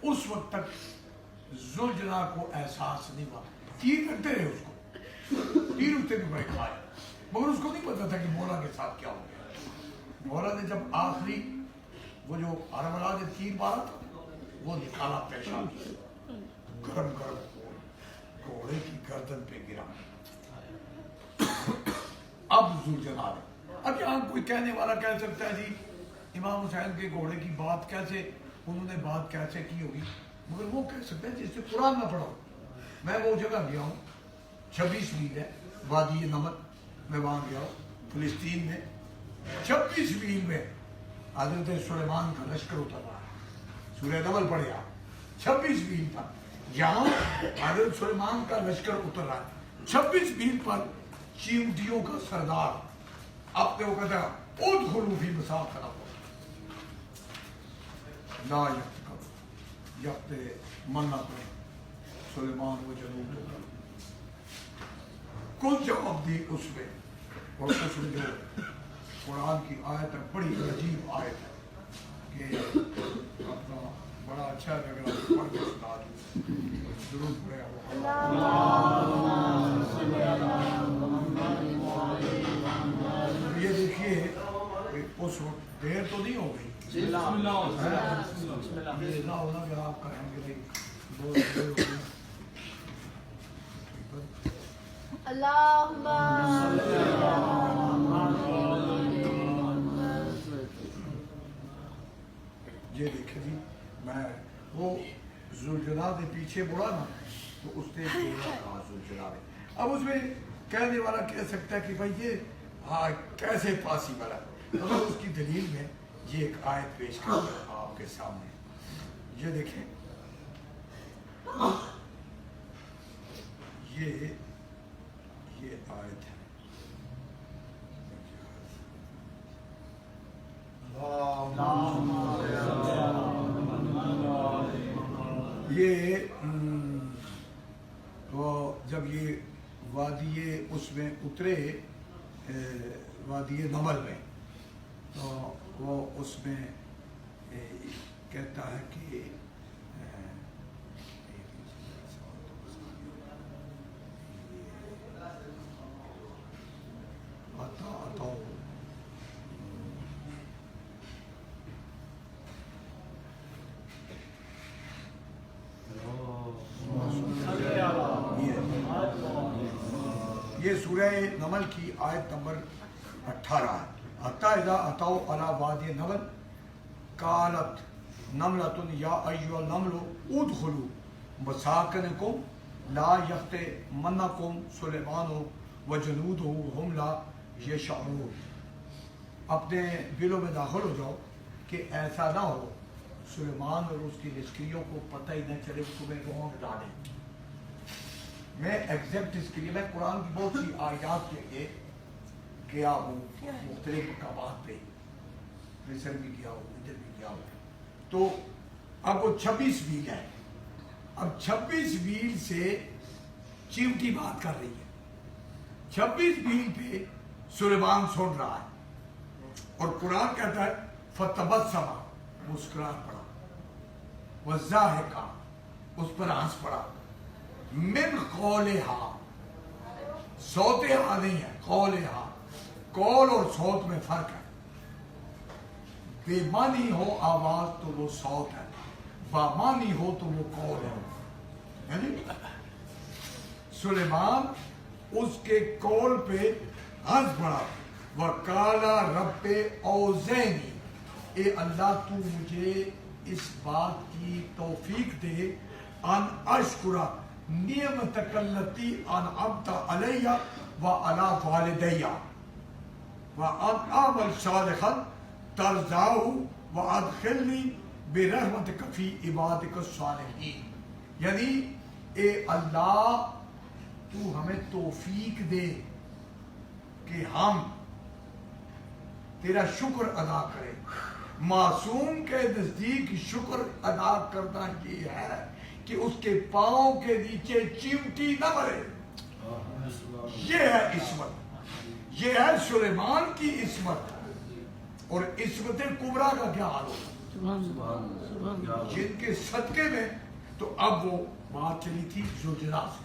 اس وقت تک زلجنا کو احساس نہیں ہوا، تیر کرتے رہے اس کو، تیر اس نے بھی بڑے کھائے، مگر اس کو نہیں پتا تھا کہ مولا کے ساتھ کیا ہو گیا۔ مولا نے جب آخری وہ جو حرملہ نے تیر مارا تھا وہ نکالا پیشاب، گرم گرم گھوڑے کی گردن پہ گرا۔ اب زلجنا نے، اب یہاں کوئی کہنے والا کہہ سکتا ہے جی امام حسین کے گھوڑے کی بات کیسے، انہوں نے بات کیسے کی ہوگی، مگر وہ کہہ سکتے ہیں جس سے قرآن نہ پڑھا ہو۔ میں وہ جگہ گیا ہوں، 26 میل ہے وادی نمن، میں وہاں گیا ہوں فلسطین میں، 26 میل میں حضرت سلیمان کا لشکر اتر رہا ہے، سورہ نمل پڑھے آپ، 26 میل پر جہاں حضرت سلیمان کا لشکر اتر رہا ہے، 26 میل پر چیونٹیوں کا سردار اپنے وہ کہتا ہے ادخلوا فی مساکنکم لا یفتکم، یفتے منع کریں سلیمان و جنوب ہوگا، کچھ جواب دی اس میں، اور اس میں جو قرآن کی آیت ہے بڑی عجیب آیت ہے کہ اپنا بڑا اچھا لگ رہا ہے پڑھ کے سنا دوں، ضرور پڑھے یہ دیکھیے اس وقت دیر تو نہیں ہو گئی، یہ نہ ہونا کہ آپ کہیں گے اللہم یہ دیکھیں جی، میں وہ زلجنا کے پیچھے مڑا نا تو اس نے کہا زلجنا نے، اب اس میں کہنے والا کہہ سکتا ہے کہ بھائی یہ کیسے پاسبل ہے، مگر اس کی دلیل میں یہ ایک آیت پیش کرتا ہوں آپ کے سامنے، یہ دیکھیں یہ آیت ہے، یہ وہ جب یہ وادی اس میں اترے وادی نمل میں، تو وہ اس میں کہتا ہے کہ سورہ نمل کی آیت نمبر 18 ہے. حتی اذا اتوا علی وادی نمل قالت نملۃ یا ایھا النمل ادخلوا مساکنکم لا یفتمنکم سلیمان وجنودہ وهم لا یشعرون. اپنے بلوں میں داخل ہو جاؤ کہ ایسا نہ ہو سلیمان اور اس کی لشکریوں کو پتہ ہی نہ چلے تمہیں کہاں ڈالے. میں ایگزیکٹ اس کے لیے میں قرآن کی بہت سی آیات کے لیے گیا ہوں مختلف مقامات پہ، مصر بھی گیا ہوں، ادھر بھی گیا ہوں. تو اب وہ 26 ویل ہے. اب 26 ویل سے چیمٹی بات کر رہی ہے. 26 ویل پہ سلیمان سن رہا ہے اور قرآن کہتا ہے فتبسم، مسکرا پڑا، وضاحکا، اس پر ہنس پڑا، من قولہا، صوت ہا نہیں ہے، قولہا، قول اور صوت میں فرق ہے. بے معنی ہو آواز تو وہ صوت ہے، بامانی ہو تو وہ قول ہے. یعنی سلیمان اس کے قول پہ ہنس پڑا. وَقَالَ رَبِّ أَوْزِعْنِی، اے اللہ تو مجھے اس بات کی توفیق دے ان اشکر نعمتک التی انعمت علی وعلی والدی وان اعمل صالحا ترضاہ وادخلنی برحمتک فی عبادک الصالحین. یعنی اے اللہ تو ہمیں توفیق دے کہ ہم تیرا شکر ادا کریں. معصوم کے نزدیک شکر ادا کرنا یہ ہے کہ اس کے پاؤں کے نیچے چیمٹی نہ مرے. یہ ہے عصمت، یہ ہے سلیمان کی عصمت. اور عصمت کبریٰ کا کیا حال ہوگا جن کے صدقے میں. تو اب وہ بات چلی تھی ذوالجلال سے.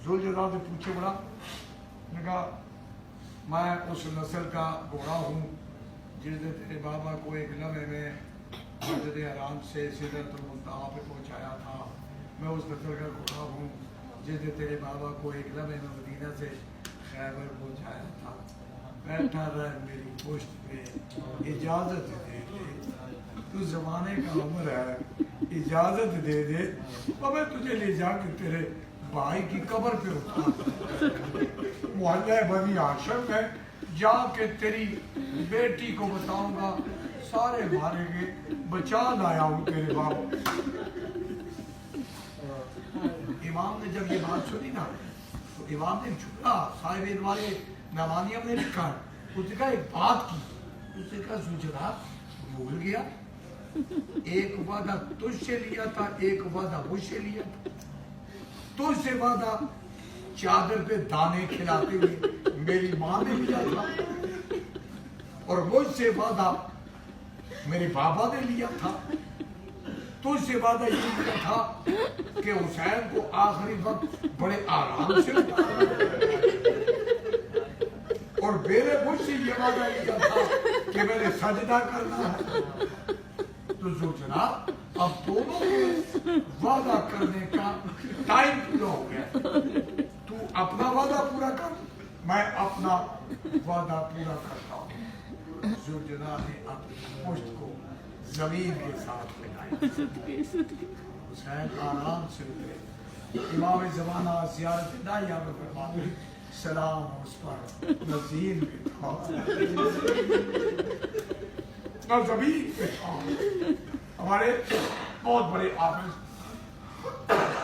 ذوالجلال سے پوچھے بڑا، نے کہا میں اس نسل کا گھوڑا ہوں جس نے تیرے بابا کو ایک لمحے میں مسجد حرام سے سدرۃ المنتہا پہ پہنچایا تھا. میں اس نسل کا گھوڑا ہوں جس نے تیرے بابا کو ایک لمحے میں مدینہ سے خیبر پہنچایا تھا. بیٹھا رہ میری پشت پہ، اجازت دے دے، تو زمانے کا عمر ہے، اجازت دے دے اور میں تجھے لے جا کے تیرے بھائی کی قبر پہ اتار محلہ بنی ہاشم میں جا کے تیری بیٹی کو بتاؤں گا سارے مارے گے، بچا لایا ہوں تیرے باپ. امام نے جب یہ بات سنی نا تو امام نے جھکا. صاحب والے نوانیہ نے لکھا ہے، اس نے کہا ایک بات کی، اس نے کہا ذوالجلال بھول گیا، ایک وعدہ تجھ سے لیا تھا، ایک وعدہ مجھ سے لیا تھا. تجھ سے وعدہ چادر پہ دانے کھلاتے ہوئے میری ماں نے لیا تھا، اور مجھ سے وعدہ میرے بابا نے لیا تھا. تجھ سے وعدہ یہ لیا تھا کہ حسین کو آخری وقت بڑے آرام سے اتارنا، اور میرے مجھ سے یہ وعدہ لیا تھا کہ میں نے سجدہ کرنا ہے. تو ذوالجلال اب دونوں کو وعدہ کرنے کا ٹائم پورا ہو گیا. تو اپنا وعدہ پورا کر، میں اپنا وعدہ پورا کرتا ہوں. ذوالجلال نے اپنی پشت کو زمین کے ساتھ لگایا. حسین آرام سے اترے. امام زمانہ زیارت داہیہ میں فرماتے ہیں سلام اس پر نظیر میں تھا اور زمین پہ تھا. ہمارے بہت بڑے حافظ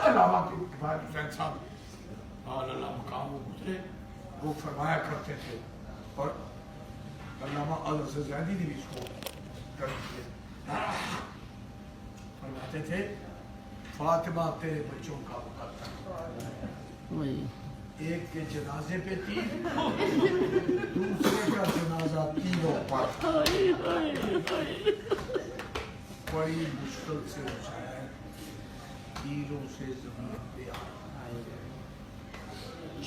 علامہ کے کفایت حسین صاحب اللہ مقام وہ گزرے، وہ فرمایا کرتے تھے، اور علامہ الحسن زیدی نے بھی اس کو کر دیا. فرماتے تھے فاطمہ تیرے بچوں کا مقدر، ایک کے جنازے پہ تین، دوسرے کا جنازہ تینوں پر. بڑی مشکل سے حسین تیروں سے زمین پہ آئے.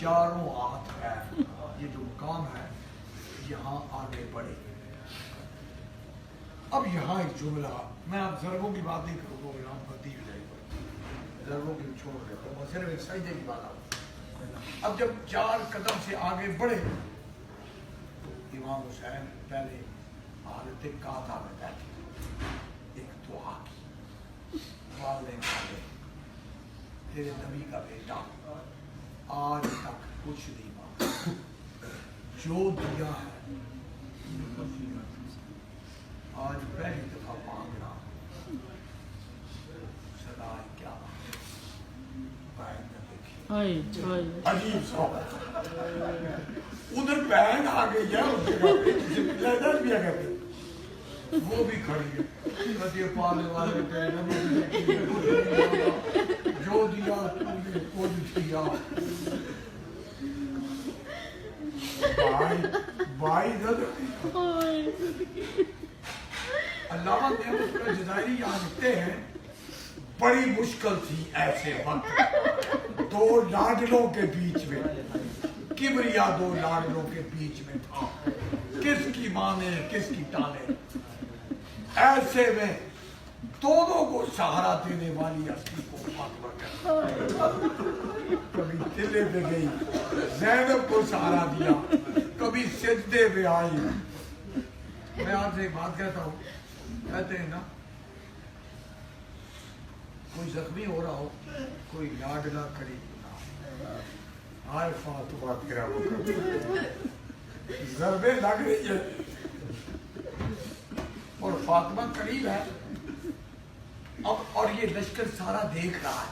چاروں ہاتھ ہے، یہ جو مقام ہے یہاں آگے بڑھے. اب یہاں ایک جملہ، میں اب ضربوں کی بات نہیں کروں گا، یہاں بدی ہو جائے گی، ضربوں کی چھوڑ دیتا ہوں، صرف ایک سجدے کی بات آؤں. اب جب 4 قدم سے آگے بڑھے امام حسین پہلے حالت قاطع میں بیٹھے، ایک دعا کی، والدین والے تیرے نبی کا بیٹا آج تک کچھ نہیں مانگا، جو دیا ہے آج پہلی دفعہ مانگ رہا ہوں، سدائے کیا بہن نے دیکھی عجیب سا ادھر بہن آ گئی ہے وہ بھی کھڑی ہے، ندی پالنے والے تیرے نبی جو دیا تو نے کچھ دیا، بھائی علامہ نعمت اللہ جزائری یہاں لکھتے ہیں بڑی مشکل تھی ایسے وقت، 2 لاڈلوں کے بیچ میں، کبریا 2 لاڈلوں کے بیچ میں تھا، کس کی مانے کس کی ٹانے، ایسے میں دونوں کو سہارا دینے والی ہستی کو کبھی تلے پہ گئی، زینب کو سہارا دیا، کبھی سجدے پہ آئی۔ میں آپ سے ایک بات کہتا ہوں، کہتے ہیں نا کوئی زخمی ہو رہا ہو، کوئی لاڈلا قریب آئے فاطمہ تیرا ضربیں لگ رہی ہے اور فاطمہ قریب ہے اب، اور یہ لشکر سارا دیکھ رہا ہے۔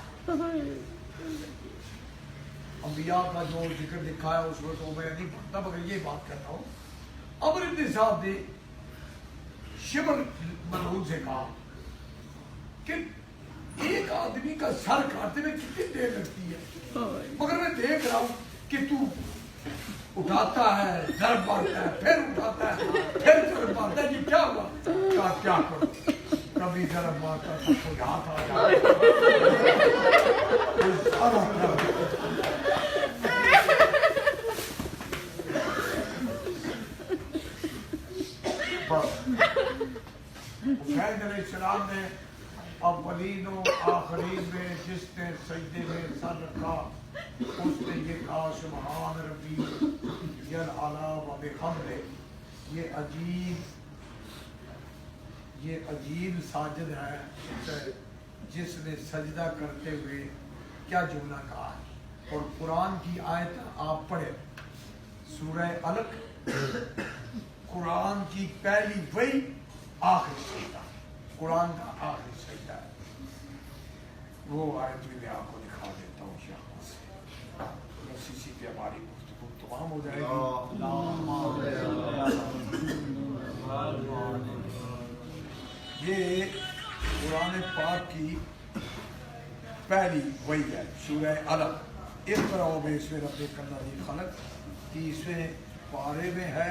انبیاء کا جو ذکر دکھا ہے اس وقت تو میں نہیں پڑھتا، مگر یہ بات کرتا ہوں، عمر بن صاحب نے شبر ملعون سے کہا کہ ایک آدمی کا سر کاٹنے میں کتنی دیر لگتی ہے، مگر میں دیکھ رہا ہوں کہ تو اٹھاتا ہے، ضرب مارتا ہے، پھر اٹھاتا ہے، پھر ضرب مارتا ہے، یہ کیا ہوا؟ کیا کروں، کبھی ضرب مارتا تھا کوئی ہاتھ آ جاتا حسین علیہ السلام نے اولین و آخرین میں جس نے سجدے میں سر رکھا اس نے یہ کہا سبحان ربی الاعلی و بحمدہ۔ یہ عجیب ساجد ہے جس نے سجدہ کرتے ہوئے کیا جملہ کہا ہے، اور قرآن کی آیت آپ پڑھیں، سورہ علق، قرآن کی پہلی وہی آخری سجدہ، قرآن کا آخری سجدہ ہے، وہ آیت میں آپ کو دکھا دیتا ہوں یہاں سے، اسی پہ ہماری گفتگو تمام ہو جائے گی۔ یہ قرآن پاک کی پہلی وہی ہے، سورہ علق، اقرأ باسم ربک الذی خلق، 30ویں پارے میں ہے،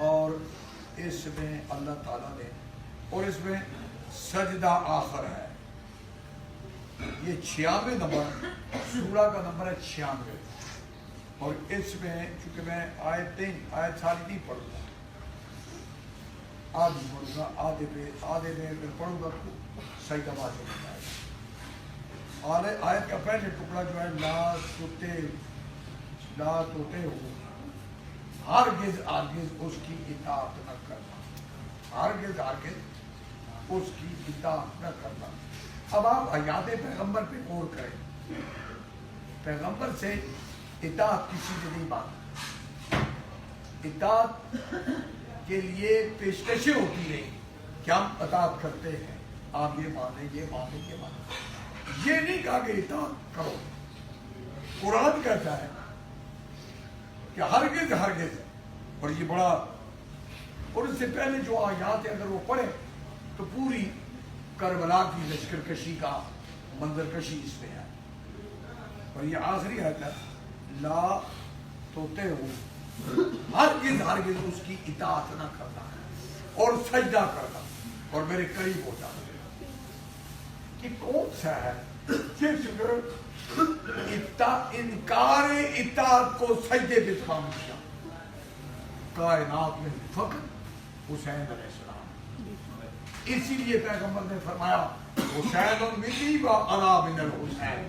اور اس میں اللہ تعالیٰ نے، اور اس میں سجدہ آخر ہے، یہ 96 نمبر سورہ کا نمبر ہے 96، اور اس میں چونکہ میں آیت ساری نہیں پڑھوں گا، آدھی پڑھوں گا، آدھے میں پڑھوں گا تو سجدہ واجب ہو جائے گا۔ آیت کا پہلے ٹکڑا جو ہے لا توتے ہو، ہرگز اس کی اطاعت نہ کرنا، ہرگز اس کی اطاعت نہ کرنا۔ اب آپ حیات پیغمبر پہ غور کریں، پیغمبر سے اطاعت کسی نے نہیں مانگی، اطاعت کے لیے پیشکشیں ہوتی رہی کہ ہم اطاعت کرتے ہیں، آپ یہ مانیں، یہ مانیں، یہ مانیں، یہ نہیں کہا کہ اطاعت کرو۔ قرآن کہتا ہے کہ ہرگز، اور یہ بڑا، اور اس سے پہلے جو آیات ہے اگر وہ پڑھے تو پوری کربلا کی لشکر کشی کا منظر کشی اس میں ہے، اور یہ آخری آیت ہے لا توتے ہو، ہرگز اس کی اطاعت نہ کرنا اور سجدہ کرنا اور میرے قریب ہو جانا۔ یہ کون سا ہے جس انکار اطاعت کو سجدے پہ تھام دیا؟ کائنات میں فقط حسین علیہ السلام، اسی لیے پیغمبر نے فرمایا حسین منی و انا من الحسین،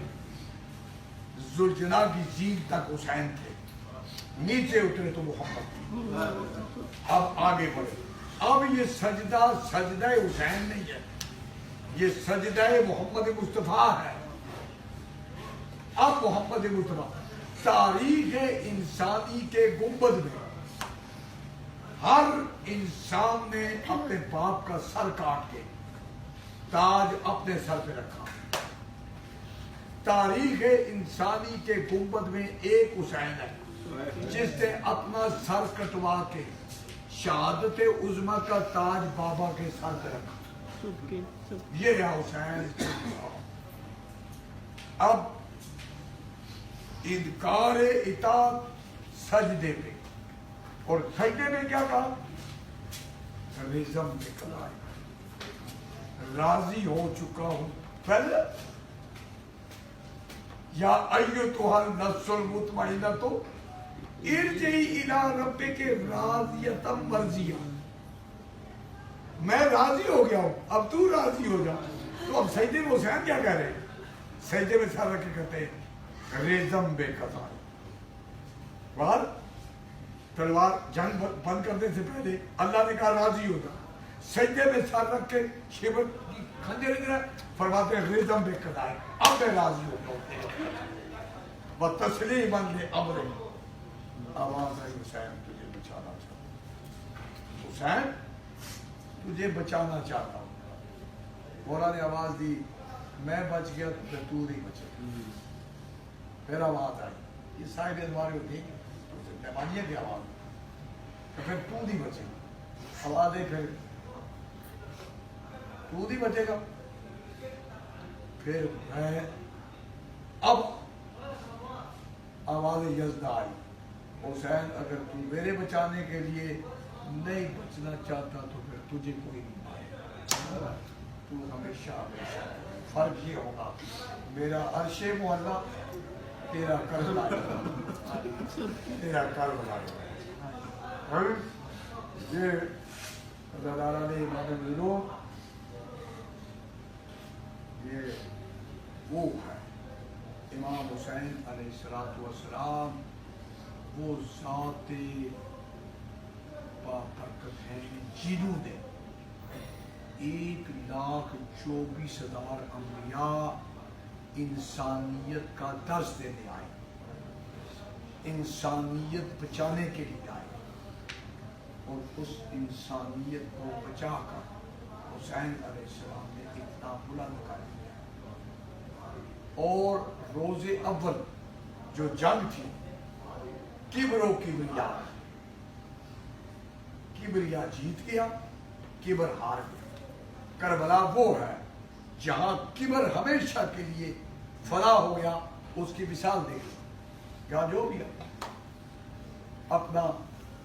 ذوالجناح کی زین تک حسین تھے، نیچے اترے تو محمد تھی۔ اب آگے بڑھے، اب یہ سجدہ سجدہ حسین نہیں ہے، یہ سجدہ محمد مصطفیٰ ہے۔ اب محمد مصطفیٰ تاریخ انسانی کے گنبد میں ہر انسان نے اپنے باپ کا سر کاٹ کے تاج اپنے سر پہ رکھا۔ تاریخ انسانی کے گنبد میں ایک حسین ہے جس نے اپنا سر کٹوا کے شہادت عظمیٰ کا تاج بابا کے سر پہ رکھا۔ یہ ہے حسین۔ اب انکار اطاعت سجدے پہ، اور سجدے میں کیا کہا؟ رزم میں کلائی، راضی ہو چکا ہوں پہلے یا ایتھا النفس المطمئنۃ ارجعی الی ربک راضیۃ مرضیہ، میں راضی ہو گیا ہوں، اب تو راضی ہو جا۔ تو اب سجدے میں حسین کیا کہہ رہے ہیں؟ سجدے میں سر رکھ کے کہتے ہیں ریزم بے قضاء، بعد تلوار جنگ بند کرنے سے پہلے اللہ نے کہا راضی ہو جا، سجدے میں سر رکھ کے شیبر کی خنجر ادھر ہے، فرماتے ہیں ریزم بے قضاء، اب میں راضی ہو گیا ہوں۔ وتسلیما لامر، آواز آئی حسین تجھے بچانا چاہتا ہوں، حسین تجھے بچانا چاہتا ہوں۔ مولا نے آواز دی میں بچ گیا تو پھر تو نہیں بچے۔ پھر آواز آئی، یہ صاحب ادوار ہوتی ہے پیمانیہ کی آواز، تو پھر تو نہیں بچے گا۔ آواز ہے پھر تو نہیں بچے گا۔ پھر میں اب آواز یزدہ آئی، حسین اگر تو میرے بچانے کے لیے نہیں بچنا چاہتا تو پھر تجھے کوئی نہیں مارے، تو ہمیشہ ہمیشہ فرق یہ ہوگا میرا عرش معلیٰ تیرا کربلا، تیرا کربلا۔ یہ اللہ تعالیٰ نے امام ظلم، یہ وہ ہے امام حسین علیہ السلام، وہ ذات بابرکت ہیں جنہوں نے 1,24,000 انبیاء انسانیت کا درس دینے آئے، انسانیت بچانے کے لیے آئے، اور اس انسانیت کو بچا کر حسین علیہ السلام نے اتنا بلند کر دیا۔ اور روز اول جو جنگ تھی کبر و کبریا، کبریا جیت گیا، کبر ہار گیا۔ کربلا وہ ہے جہاں کبر ہمیشہ کے لیے فنا ہو گیا، اس کی مثال دے گی۔ یا جو بھی ہے اپنا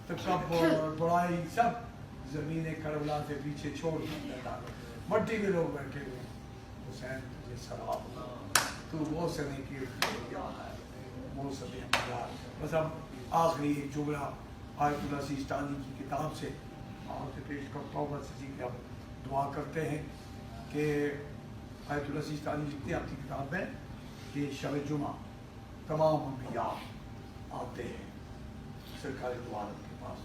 تکبر بڑائی سب زمین کربلا سے پیچھے چھوڑ دیتا، مٹی میں لوگ بیٹھے ہوئے، حسین تجھے سلام، تو وہ سنے کی وہ سنے انبیاء۔ بس اب آخری ایک جملہ آیت اللہ سیستانی کی کتاب سے آپ سے پیش کرتا ہوں، بس اسی کی دعا کرتے ہیں کہ آیت اللہ سیستانی لکھتے ہیں اپنی کتاب میں کہ شب جمعہ تمام انبیاء آتے ہیں سرکار دو عالم کے پاس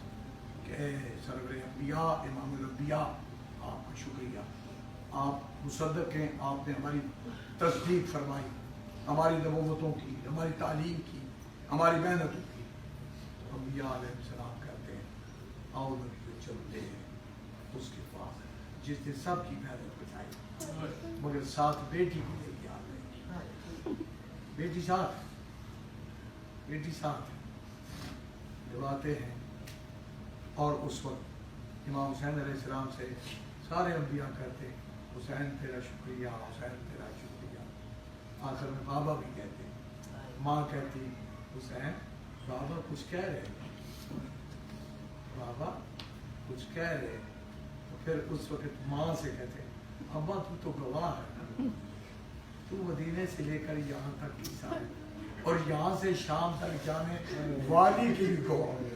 کہ اے سرور انبیاء امام الانبیاء آپ کا شکریہ، آپ مصدق ہیں، آپ نے ہماری تصدیق فرمائی، ہماری نبوتوں کی، ہماری تعلیم کی، ہماری محنتوں کی۔ تو انبیاء علیہ السلام کہتے ہیں آؤ نبی چلتے ہیں اس کے پاس جس نے سب کی محنت بچائی، مگر ساتھ بیٹی کو لے کے آ گئے، بیٹی ساتھ، بیٹی ساتھ جب آتے ہیں۔ اور اس وقت امام حسین علیہ السلام سے سارے انبیاء کہتے ہیں حسین تیرا شکریہ، حسین تیرا شکریہ۔ آخر میں بابا بھی کہتے ہیں، ماں کہتی حسین بابا کچھ کہہ رہے، بابا کچھ کہہ رہے۔ تو پھر اس وقت ماں سے کہتے ابا تو گواہ ہے، تو مدینے سے لے کر یہاں تک عیسیٰ ہے، اور یہاں سے شام تک جانے والی کی بھی گواہ ہے۔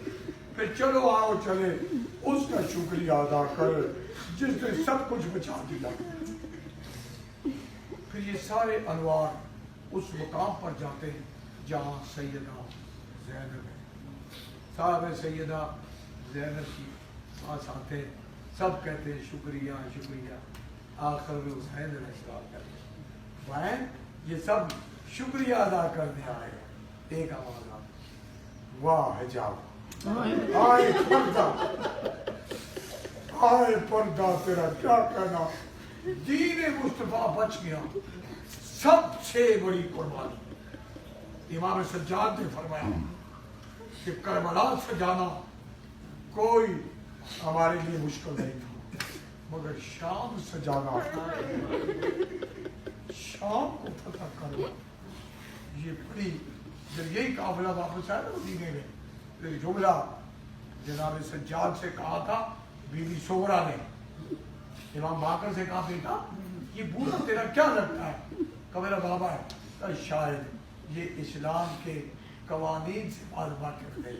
پھر چلو آؤ چلے اس کا شکریہ ادا کر جس نے سب کچھ بچا دیا۔ پھر یہ سارے انوار اس مقام پر جاتے ہیں جہاں سیدہ زینب ہے. صاحب سیدہ زینب کی پاس آتے سب کہتے ہیں شکریہ شکریہ. آخر میں حسین علیہ السلام کہتے ہیں بہن یہ سب شکریہ ادا کرنے آئے. ایک آواز آتی واہ حجاب آئے پردہ آئے پردہ تیرا کیا کہنا. دین مصطفیٰ بچ گیا. سب سے بڑی قربانی امام سجاد نے فرمایا کہ کربلا سے جانا کوئی ہمارے لیے مشکل نہیں تھا مگر شام سے جانا شام کو فتح کرنا یہ بڑی. جب یہی قافلہ واپس آیا نا مدینے میں تو ایک جملہ جناب سجاد سے کہا تھا بیوی سغرا نے امام باقر سے کہا بیٹا یہ بوڑھا تیرا کیا لگتا ہے؟ کہ میرا بابا ہے. کہ شاید یہ اسلام کے قوانین سے باز واقف نہیں.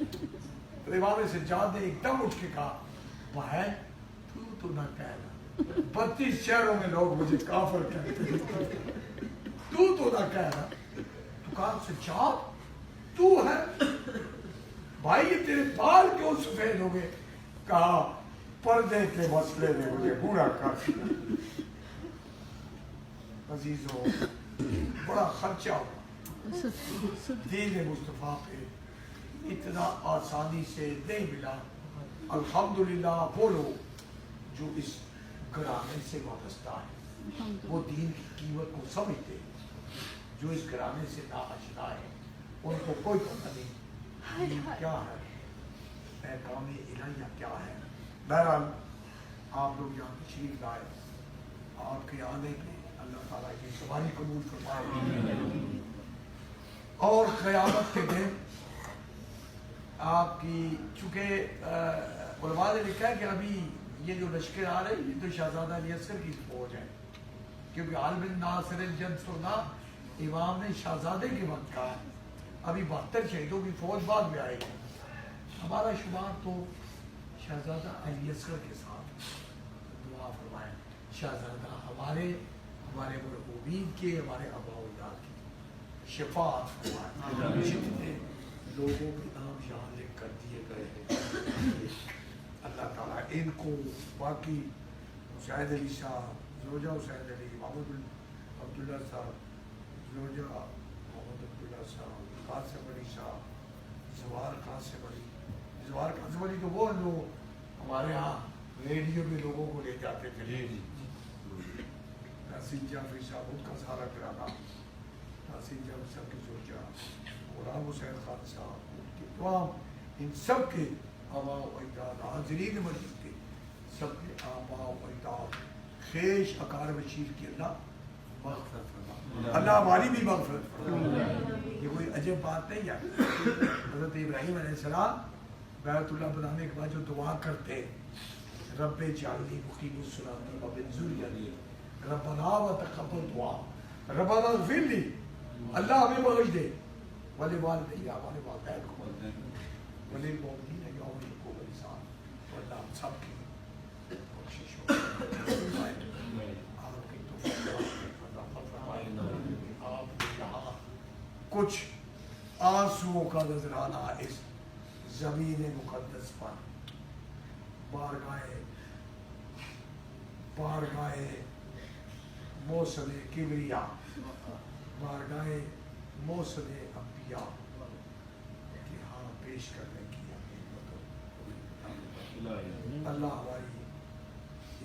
تو امام سجاد نے ایک دم اٹھ کے کہا بہن تو نہ کہنا 32 شہروں میں لوگ مجھے کافر کہتے ہیں تو نہ کہنا. تو کہا سجاد تو ہے بھائی یہ تیرے بال کیوں سفید ہو گئے؟ کہا پردے کے مسئلے نے مجھے بوڑھا کر دیا. عزیزو بڑا خرچہ ہوا دین مصطفیٰ پہ اتنا آسانی سے نہیں ملا. الحمدللہ وہ لوگ جو اس گھرانے سے وابستہ ہیں وہ دین کی قیمت کو سمجھتے ہیں. جو اس گھرانے سے ناآشنا ہے ان کو کوئی پتہ نہیں دین کیا ہے احکام الہیہ کیا ہے. بہرحال آپ لوگ یہاں تشریف لائے. آپ کے آنے پہ اللہ تعالیٰ کی سواری قبول فرمائے. اور قیامت کے دن آپ کی چونکہ علماء نے لکھا ہے کہ ابھی یہ جو لشکر آ رہے ہیں یہ تو شہزادہ علی اصغر کی فوج ہے کیونکہ عالم ناصر الجن سرنا امام نے شہزادے کے وقت کہا ہے. ابھی 72 شہیدوں کی فوج بعد میں آئے گی. ہمارا شمار تو شہزادہ علی اصغر کے ساتھ. دعا فرمائیں شہزادہ ہمارے مرحومین کے ہمارے آباء و اجداد کی شفاعت فرمائیں. جتنے لوگوں کے نام یہاں لکھ کر دیے گئے ہیں اللہ تعالیٰ ان کو باقی شاہد علی صاحب زوجہ حسین علی محمد عبداللہ صاحب زوجہ محمد عبداللہ صاحب قاسم علی صاحب زوار قاسم علی تو وہ لوگ ہمارے ہاں ریڈیو میں لوگوں کو لے جاتے تھے. تحسین جعفری صاحب ان کا سارا کرانا تحسین جعفری صاحب کی زوجہ غلام حسین خان صاحب تمام ان سب کے آباء و اجداد حاضرین مسجد کے سب کے آباء و اجداد خیش اقارب شریف کی اللہ مغفرت فرما. اللہ ہماری بھی مغفرت فرما. یہ کوئی عجب بات نہیں ہے. حضرت ابراہیم علیہ السلام بیت اللہ بنانے کے بعد جو دعا کرتے رب جعلنی مقیم الصلاۃ ومن ذریتی ربنا وتقبل دعا ربنا اغفر لی اللہ ہمیں بخش دے ولوالدی ہمارے والدین کو وللمؤمنین یوم یقوم الحساب. اور اللہ ہم سب کی بخشش ہو. آپ کی یہاں کچھ آنسوؤں کا نذرانہ اس زمین مقدس پر بارگاہ موصل کبریا بارگاہ موصل انبیاء کے ہاں پیش کرنے کی اللہ ہماری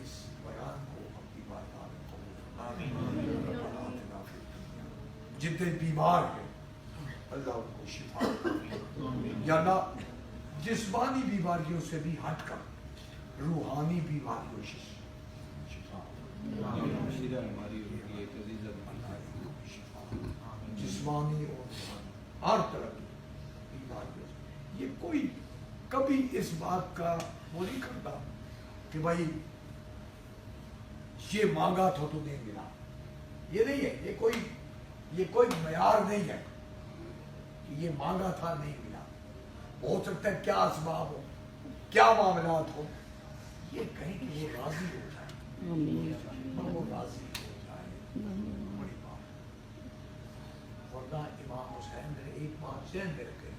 اس بیان کو اپنی بارگاہ میں قبول فرمائے. جتنے بیمار ہیں اللہ ان کو شفا یا اللہ جسمانی بیماریوں سے بھی ہٹ کر روحانی بیماریوں سے شفا جسمانی اور ہر طرح کی بیماریوں سے. یہ کوئی کبھی اس بات کا وہ نہیں کرتا کہ بھائی یہ مانگا تھا تو نہیں ملا. یہ نہیں ہے. یہ کوئی معیار نہیں ہے کہ یہ مانگا تھا نہیں ملا. ہو سکتا ہے کیا اسباب ہو کیا معاملات ہو یہ کہیں کہ وہ راضی ہو جائے وہ راضی ہو جائے بڑی بات. ورنہ امام حسین نے ایک ذہن میں رکھیں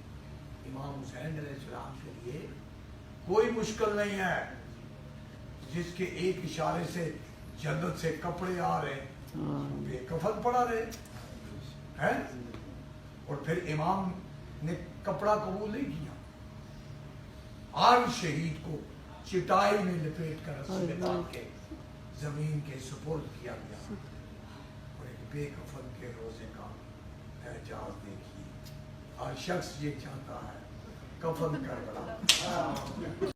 امام حسین علیہ السلام کے لیے کوئی مشکل نہیں ہے جس کے ایک اشارے سے جنت سے کپڑے آ رہے بے کفن پڑا رہے ہیں اور پھر امام نے کپڑا قبول نہیں کیا ہر شہید کو چٹائی میں لپیٹ کر رسول پاک کے زمین کے سپرد کیا گیا اور ایک بے کفن کے روزے کا اعجاز دیکھیے ہر شخص یہ چاہتا ہے کفن کر بڑا